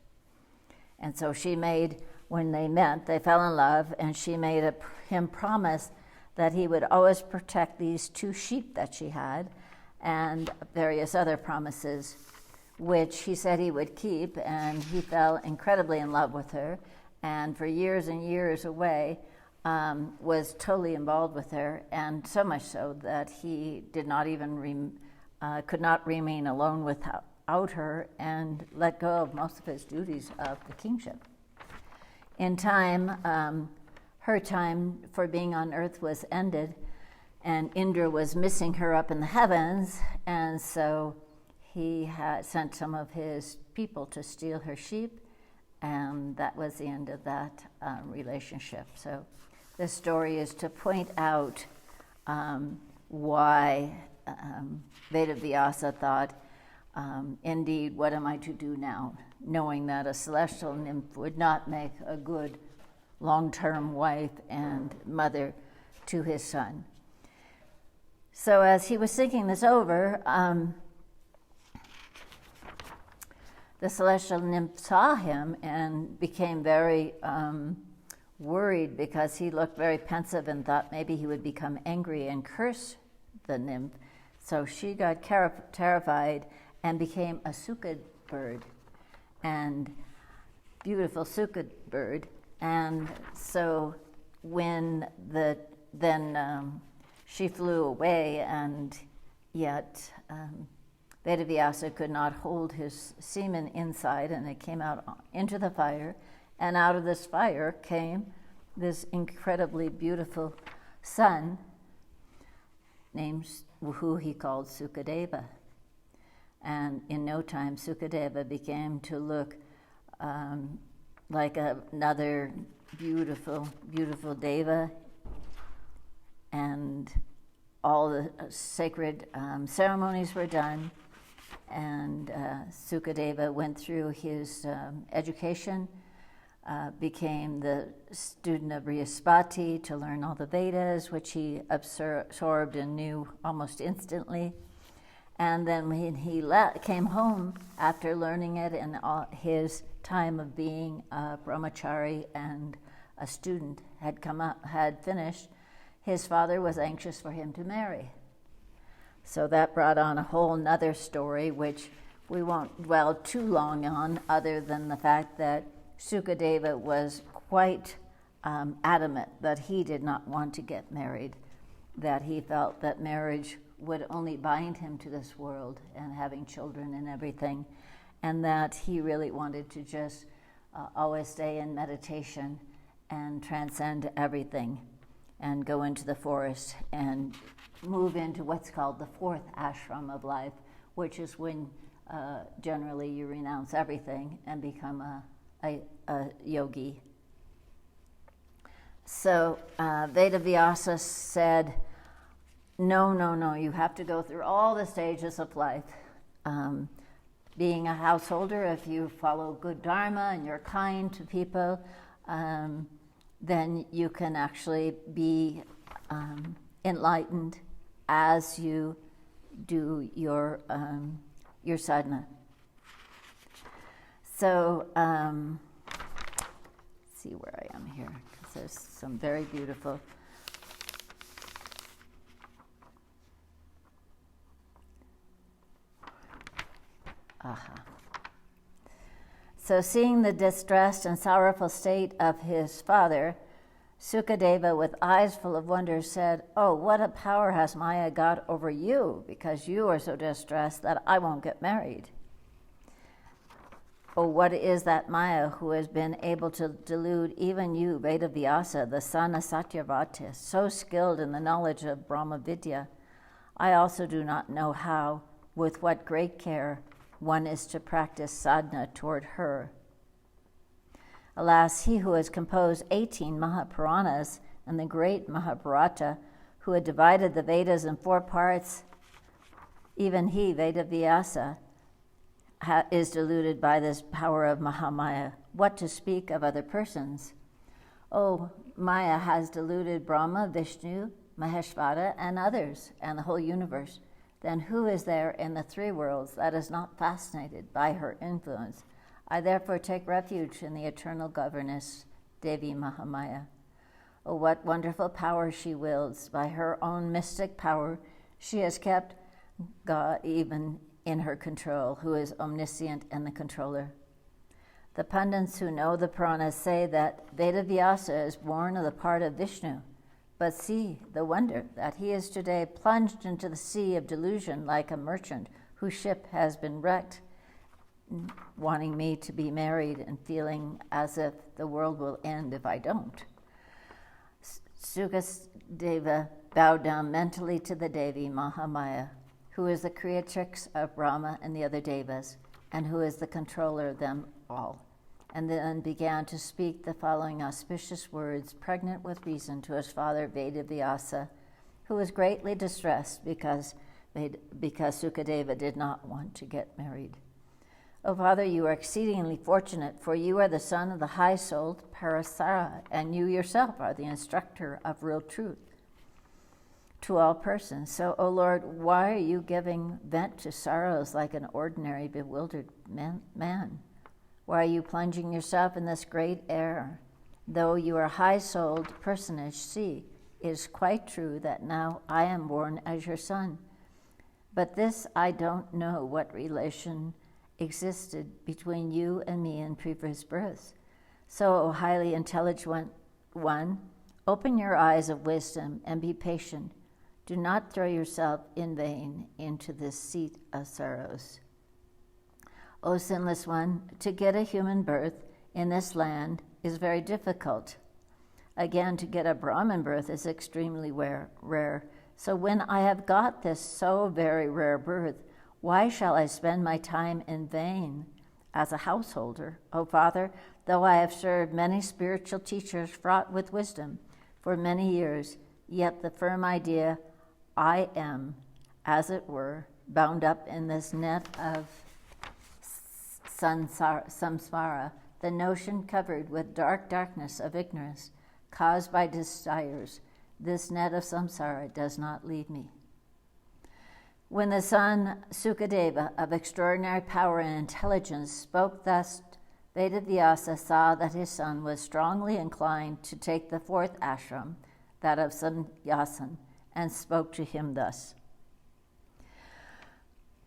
A: And so she made, when they met, they fell in love, and she made him promise that he would always protect these 2 sheep that she had, and various other promises, which he said he would keep, and he fell incredibly in love with her, and for years and years away, was totally involved with her, and so much so that he did not even could not remain alone without her, and let go of most of his duties of the kingship. In time, her time for being on earth was ended, and Indra was missing her up in the heavens, and so he had sent some of his people to steal her sheep, and that was the end of that relationship. So this story is to point out why Veda Vyasa thought, indeed, what am I to do now? Knowing that a celestial nymph would not make a good long-term wife and mother to his son. So as he was thinking this over, the celestial nymph saw him and became very worried because he looked very pensive and thought maybe he would become angry and curse the nymph. So she got terrified and became a Sukha bird, and beautiful Sukha bird. And so when she flew away, and yet Veda Vyasa could not hold his semen inside, and it came out into the fire, and out of this fire came this incredibly beautiful son named, who he called Sukha Deva. And in no time, Sukha Deva began to look like another beautiful, beautiful Deva, and all the sacred ceremonies were done, and Sukha Deva went through his education, became the student of Brihaspati to learn all the Vedas, which he absorbed and knew almost instantly. And then when he came home after learning it, and his time of being a brahmachari and a student had finished, his father was anxious for him to marry. So that brought on a whole nother story, which we won't dwell too long on, other than the fact that Sukha Deva was quite adamant that he did not want to get married, that he felt that marriage would only bind him to this world and having children and everything, and that he really wanted to just always stay in meditation and transcend everything and go into the forest and move into what's called the fourth ashram of life, which is when generally you renounce everything and become a yogi. So Veda Vyasa said, no, you have to go through all the stages of life. Being a householder, if you follow good dharma and you're kind to people, then you can actually be enlightened as you do your sadhana. So, let's see where I am here, because there's some very beautiful. So, seeing the distressed and sorrowful state of his father, Sukha Deva, with eyes full of wonder, said, "Oh, what a power has Maya got over you, because you are so distressed that I won't get married. Oh, what is that Maya who has been able to delude even you, Veda Vyasa, the son of Satyavati, so skilled in the knowledge of Brahma Vidya? I also do not know how, with what great care, one is to practice sadhana toward her. Alas, he who has composed 18 Mahapuranas and the great Mahabharata, who had divided the Vedas in 4 parts, even he, Veda Vyasa, is deluded by this power of Mahamaya. What to speak of other persons? Oh, Maya has deluded Brahma, Vishnu, Maheshvara, and others, and the whole universe. Then who is there in the 3 worlds that is not fascinated by her influence? I therefore take refuge in the eternal governess, Devi Mahamaya. Oh, what wonderful power she wields. By her own mystic power, she has kept God even in her control, who is omniscient and the controller. The Pandits who know the Puranas say that Veda Vyasa is born of the part of Vishnu. But see the wonder that he is today plunged into the sea of delusion like a merchant whose ship has been wrecked, wanting me to be married and feeling as if the world will end if I don't. Sukha Deva bowed down mentally to the Devi Mahamaya, who is the creatrix of Brahma and the other Devas, and who is the controller of them all, and then began to speak the following auspicious words, pregnant with reason, to his father Veda Vyasa, who was greatly distressed because Sukha Deva did not want to get married. O father, you are exceedingly fortunate, for you are the son of the high-souled Parasara, and you yourself are the instructor of real truth. to all persons. So, O Lord, why are you giving vent to sorrows like an ordinary bewildered man? Why are you plunging yourself in this great error? Though you are a high-souled personage, see, it is quite true that now I am born as your son. But this I don't know what relation existed between you and me in previous births. So, O highly intelligent one, open your eyes of wisdom and be patient. Do not throw yourself in vain into this seat of sorrows. O sinless one, to get a human birth in this land is very difficult. Again, to get a Brahmin birth is extremely rare. So when I have got this so very rare birth, why shall I spend my time in vain as a householder? O Father, though I have served many spiritual teachers fraught with wisdom for many years, yet the firm idea I am, as it were, bound up in this net of samsara, the notion covered with darkness of ignorance, caused by desires. This net of samsara does not leave me. When the son Sukha Deva, of extraordinary power and intelligence, spoke thus, Veda Vyasa saw that his son was strongly inclined to take the fourth ashram, that of sannyasa, and spoke to him thus.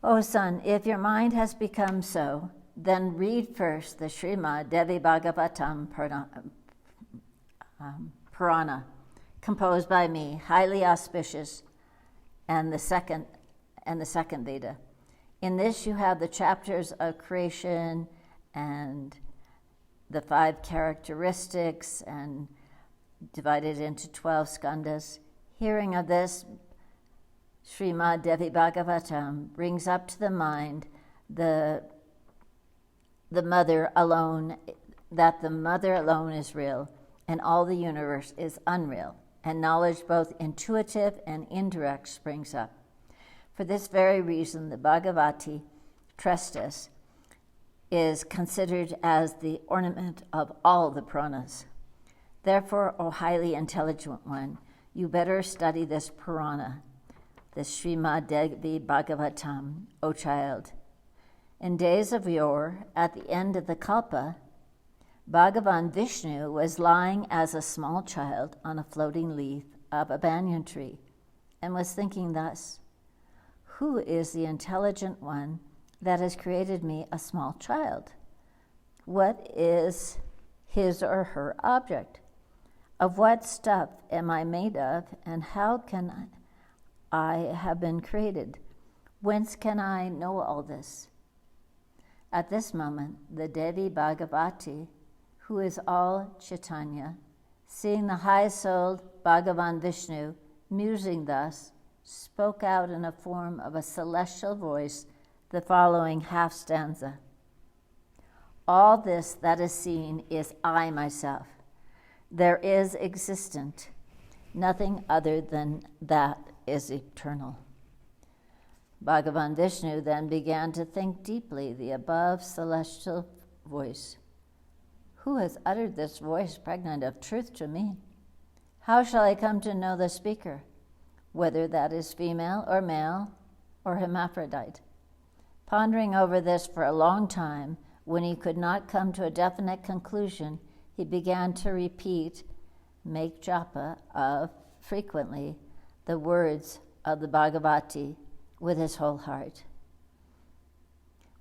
A: O son, if your mind has become so, then read first the Srimad Devi Bhagavatam Purana, composed by me, highly auspicious, and the second Veda. In this you have the chapters of creation and the 5 characteristics, and divided into 12 skandhas. Hearing of this, Srimad Devi Bhagavatam brings up to the mind the mother alone, that the mother alone is real, and all the universe is unreal, and knowledge both intuitive and indirect springs up. For this very reason, the Bhagavati Trestis is considered as the ornament of all the Puranas. Therefore, O highly intelligent one, you better study this Purana, this Srimad Devi Bhagavatam, O child. In days of yore, at the end of the Kalpa, Bhagavan Vishnu was lying as a small child on a floating leaf of a banyan tree, and was thinking thus, who is the intelligent one that has created me a small child? What is his or her object? Of what stuff am I made of, and how can I have been created? Whence can I know all this? At this moment, the Devi Bhagavati, who is all Chaitanya, seeing the high-souled Bhagavan Vishnu musing thus, spoke out in a form of a celestial voice the following half stanza. All this that is seen is I myself. There is existent. Nothing other than that is eternal. Bhagavan Vishnu then began to think deeply the above celestial voice. Who has uttered this voice pregnant of truth to me? How shall I come to know the speaker, whether that is female or male or hermaphrodite? Pondering over this for a long time, when he could not come to a definite conclusion, he began to repeat, make japa of, frequently, the words of the Bhagavati with his whole heart.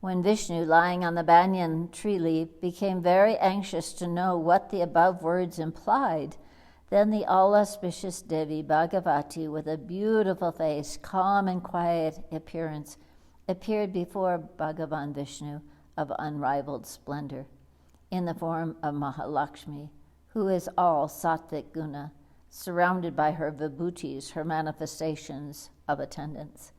A: When Vishnu, lying on the banyan tree leaf, became very anxious to know what the above words implied, then the all-auspicious Devi Bhagavati, with a beautiful face, calm and quiet appearance, appeared before Bhagavan Vishnu of unrivaled splendor, in the form of Mahalakshmi, who is all sattvic guna, surrounded by her vibhutis, her manifestations of attendance.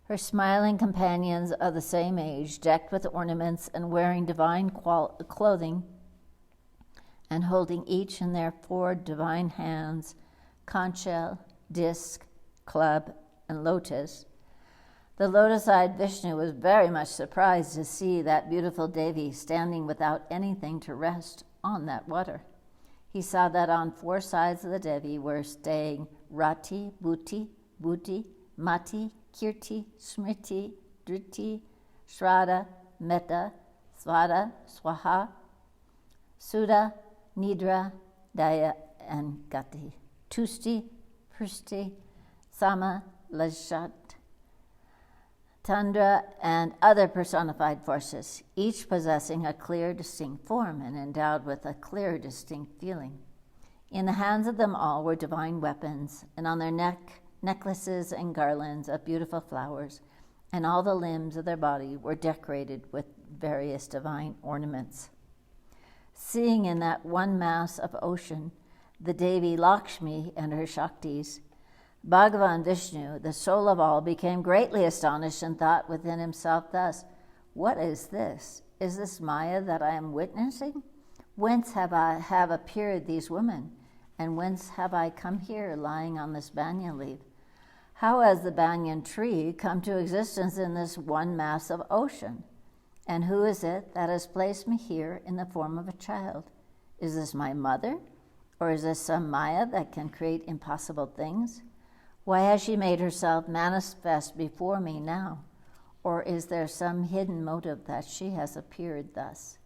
A: Her smiling companions of the same age, decked with ornaments and wearing divine clothing, and holding each in their 4 divine hands, conch shell, disc, club, and lotus. The lotus-eyed Vishnu was very much surprised to see that beautiful Devi standing without anything to rest on that water. He saw that on 4 sides of the Devi were staying Rati, Bhuti, Buddhi, Mati, Kirti, Smriti, Driti, Shraddha, Metta, Svada, Swaha, Sudha, Nidra, Daya, and Gati. Tusti, Prishti, Sama, Lajat, Tandra, and other personified forces, each possessing a clear, distinct form and endowed with a clear, distinct feeling. In the hands of them all were divine weapons, and on their necklaces and garlands of beautiful flowers, and all the limbs of their body were decorated with various divine ornaments. Seeing in that one mass of ocean the Devi Lakshmi and her Shaktis, Bhagavan Vishnu, the soul of all, became greatly astonished and thought within himself thus, "What is this? Is this Maya that I am witnessing? Whence have appeared these women? And whence have I come here lying on this banyan leaf? How has the banyan tree come to existence in this one mass of ocean? And who is it that has placed me here in the form of a child? Is this my mother? Or is this some Maya that can create impossible things? Why has she made herself manifest before me now? Or is there some hidden motive that she has appeared thus?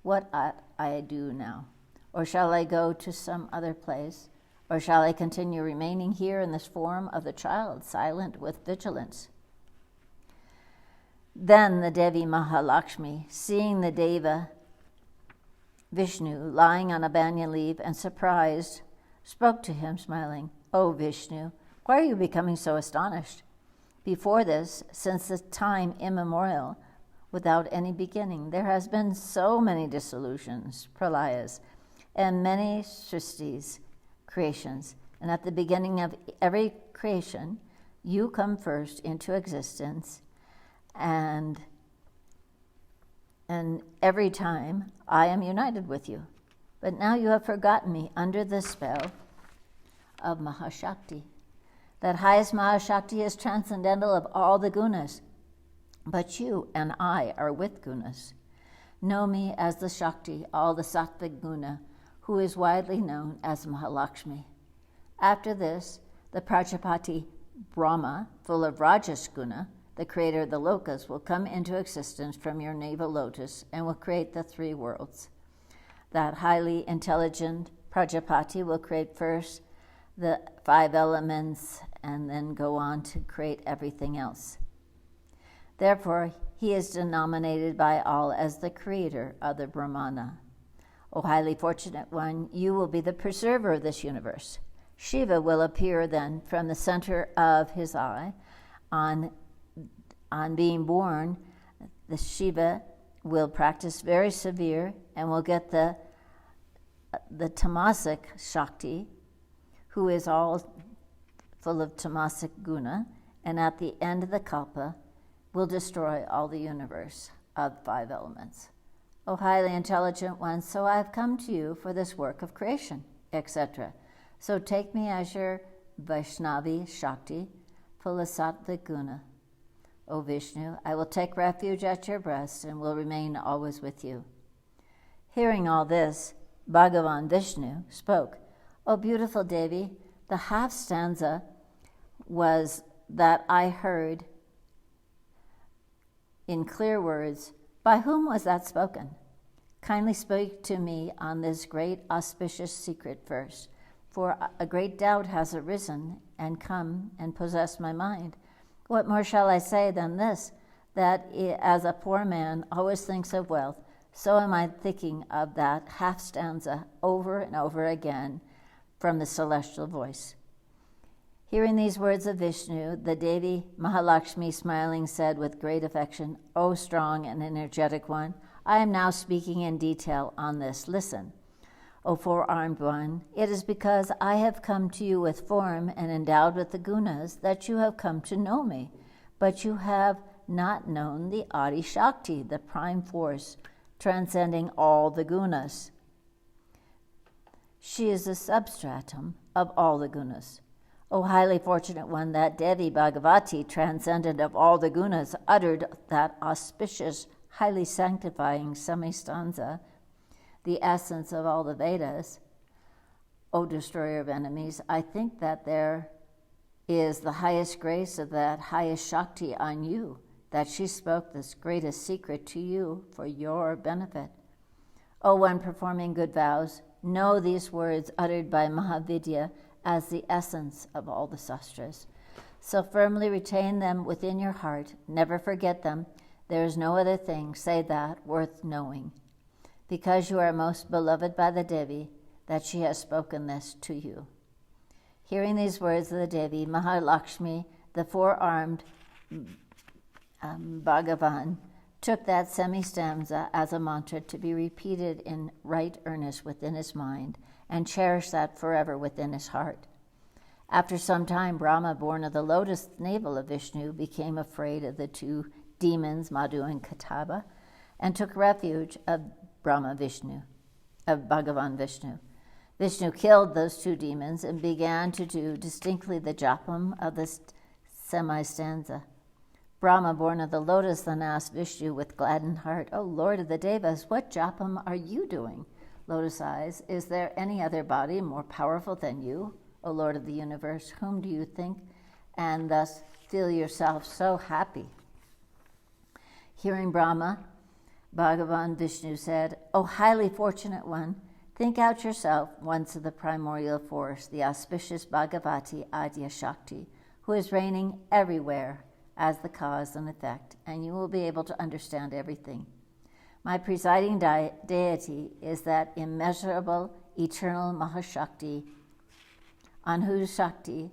A: What ought I do now? Or shall I go to some other place? Or shall I continue remaining here in this form of the child, silent with vigilance?" Then the Devi Mahalakshmi, seeing the Deva Vishnu lying on a banyan leaf and surprised, spoke to him, smiling, "O Vishnu, why are you becoming so astonished? Before this, since the time immemorial, without any beginning, there has been so many dissolutions, pralayas, and many srishtis, creations, and at the beginning of every creation, you come first into existence, and every time I am united with you. But now you have forgotten me under the spell of Mahashakti. That highest Mahashakti is transcendental of all the gunas, but you and I are with gunas. Know me as the Shakti, all the Sattvic guna, who is widely known as Mahalakshmi. After this, the Prajapati Brahma, full of Rajas guna, the creator of the lokas, will come into existence from your navel lotus and will create the 3 worlds. That highly intelligent Prajapati will create first the 5 elements and then go on to create everything else. Therefore, he is denominated by all as the creator of the Brahmana. O highly fortunate one, you will be the preserver of this universe. Shiva will appear then from the center of his eye. On being born, the Shiva will practice very severe and will get the tamasic Shakti, who is all full of tamasic guna, and at the end of the kalpa will destroy all the universe of 5 elements. O highly intelligent one, so I have come to you for this work of creation, etc. So take me as your Vaishnavi Shakti, full of sattvic guna. O Vishnu, I will take refuge at your breast and will remain always with you." Hearing all this, Bhagavan Vishnu spoke, "O beautiful Devi, the half stanza was that I heard in clear words. By whom was that spoken? Kindly speak to me on this great auspicious secret first, for a great doubt has arisen and come and possessed my mind. What more shall I say than this, that as a poor man always thinks of wealth, so am I thinking of that half stanza over and over again from the celestial voice." Hearing these words of Vishnu, the Devi Mahalakshmi, smiling, said with great affection, "O strong and energetic one, I am now speaking in detail on this. Listen. O 4-armed one, it is because I have come to you with form and endowed with the gunas that you have come to know me, but you have not known the Adi Shakti, the prime force, transcending all the gunas. She is the substratum of all the gunas. O highly fortunate one, that Devi Bhagavati, transcendent of all the gunas, uttered that auspicious, highly sanctifying semi-stanza, the essence of all the Vedas, O destroyer of enemies, I think that there is the highest grace of that highest Shakti on you, that she spoke this greatest secret to you for your benefit. O one performing good vows, know these words uttered by Mahavidya as the essence of all the sastras. So firmly retain them within your heart, never forget them. There is no other thing, say that, worth knowing. Because you are most beloved by the Devi, that she has spoken this to you. Hearing these words of the Devi, Mahalakshmi, the four-armed Bhagavan, took that semi-stanza as a mantra to be repeated in right earnest within his mind and cherished that forever within his heart. After some time, Brahma, born of the lotus navel of Vishnu, became afraid of the two demons, Madhu and Kataba, and took refuge of Bhagavan Vishnu. Vishnu killed those two demons and began to do distinctly the japam of the semi-stanza. Brahma, born of the lotus, then asked Vishnu with gladdened heart, O Lord of the Devas, what japam are you doing? Lotus eyes, is there any other body more powerful than you, O Lord of the universe? Whom do you think and thus feel yourself so happy? Hearing Brahma, Bhagavan Vishnu said, O highly fortunate one, think out yourself once of the primordial force, the auspicious Bhagavati Adya Shakti, who is reigning everywhere as the cause and effect, and you will be able to understand everything. My presiding deity is that immeasurable, eternal Mahashakti, on whose Shakti,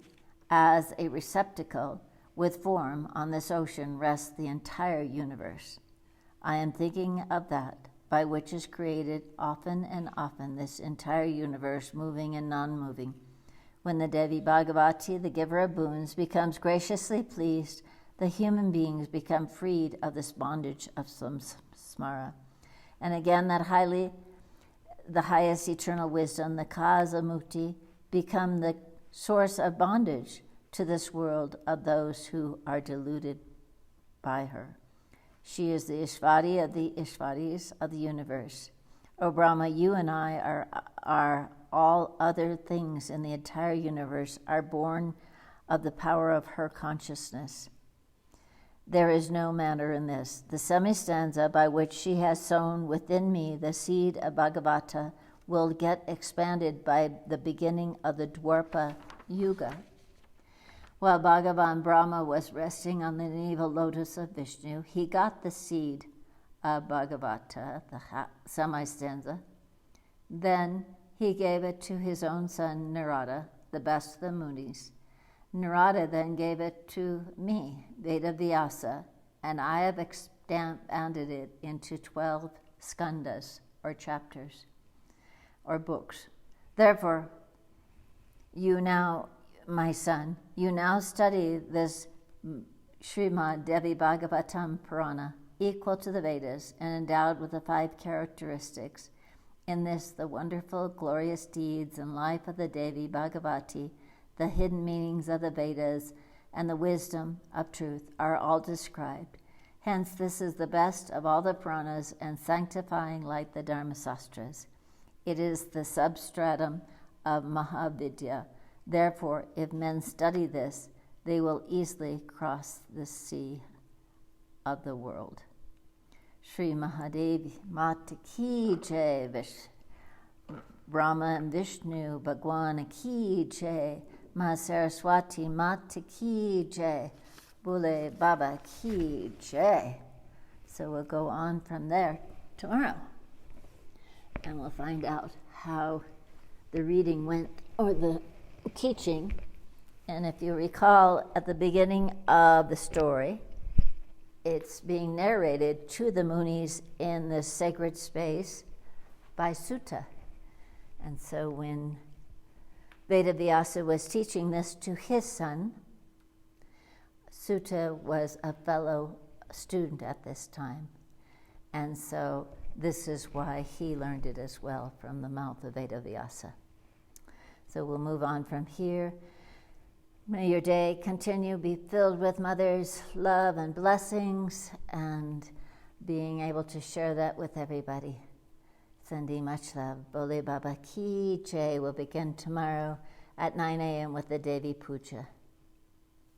A: as a receptacle with form on this ocean, rests the entire universe. I am thinking of that, by which is created often and often this entire universe, moving and non-moving. When the Devi Bhagavati, the giver of boons, becomes graciously pleased, the human beings become freed of this bondage of samsara. And again, the highest eternal wisdom, the cause of mukti, become the source of bondage to this world of those who are deluded by her. She is the Ishvari of the Ishvaris of the universe. O Brahma, you and I are all other things in the entire universe are born of the power of her consciousness. There is no matter in this. The semi-stanza by which she has sown within me the seed of Bhagavata will get expanded by the beginning of the Dwarpa Yuga. While Bhagavan Brahma was resting on the navel lotus of Vishnu, he got the seed of Bhagavata, the semi-stanza. Then he gave it to his own son Narada, the best of the Munis. Narada then gave it to me, Veda Vyasa, and I have expanded it into 12 skandhas, or chapters, or books. Therefore, you now, my son, you now study this Srimad Devi Bhagavatam Purana, equal to the Vedas and endowed with the 5 characteristics. In this, the wonderful, glorious deeds and life of the Devi Bhagavati, the hidden meanings of the Vedas, and the wisdom of truth are all described. Hence, this is the best of all the Puranas and sanctifying like the Dharmasastras. It is the substratum of Mahavidya. Therefore, if men study this, they will easily cross the sea of the world. Sri Mahadevi Mata Ki Jai, Brahma and Vishnu Bhagwan Ki Jai, Ma Saraswati Mata Ki Jai, Bule Baba Ki Jai. So we'll go on from there tomorrow, and we'll find out how the reading went, or the teaching. And if you recall, at the beginning of the story, it's being narrated to the Munis in this sacred space by Sutta. And so when Veda Vyasa was teaching this to his son, Sutta was a fellow student at this time. And so this is why he learned it as well from the mouth of Veda Vyasa. So we'll move on from here. May your day continue be filled with Mother's love and blessings, and being able to share that with everybody. Sending much love. Bole Baba Ki Jai. We'll begin tomorrow at 9 a.m. with the Devi Puja.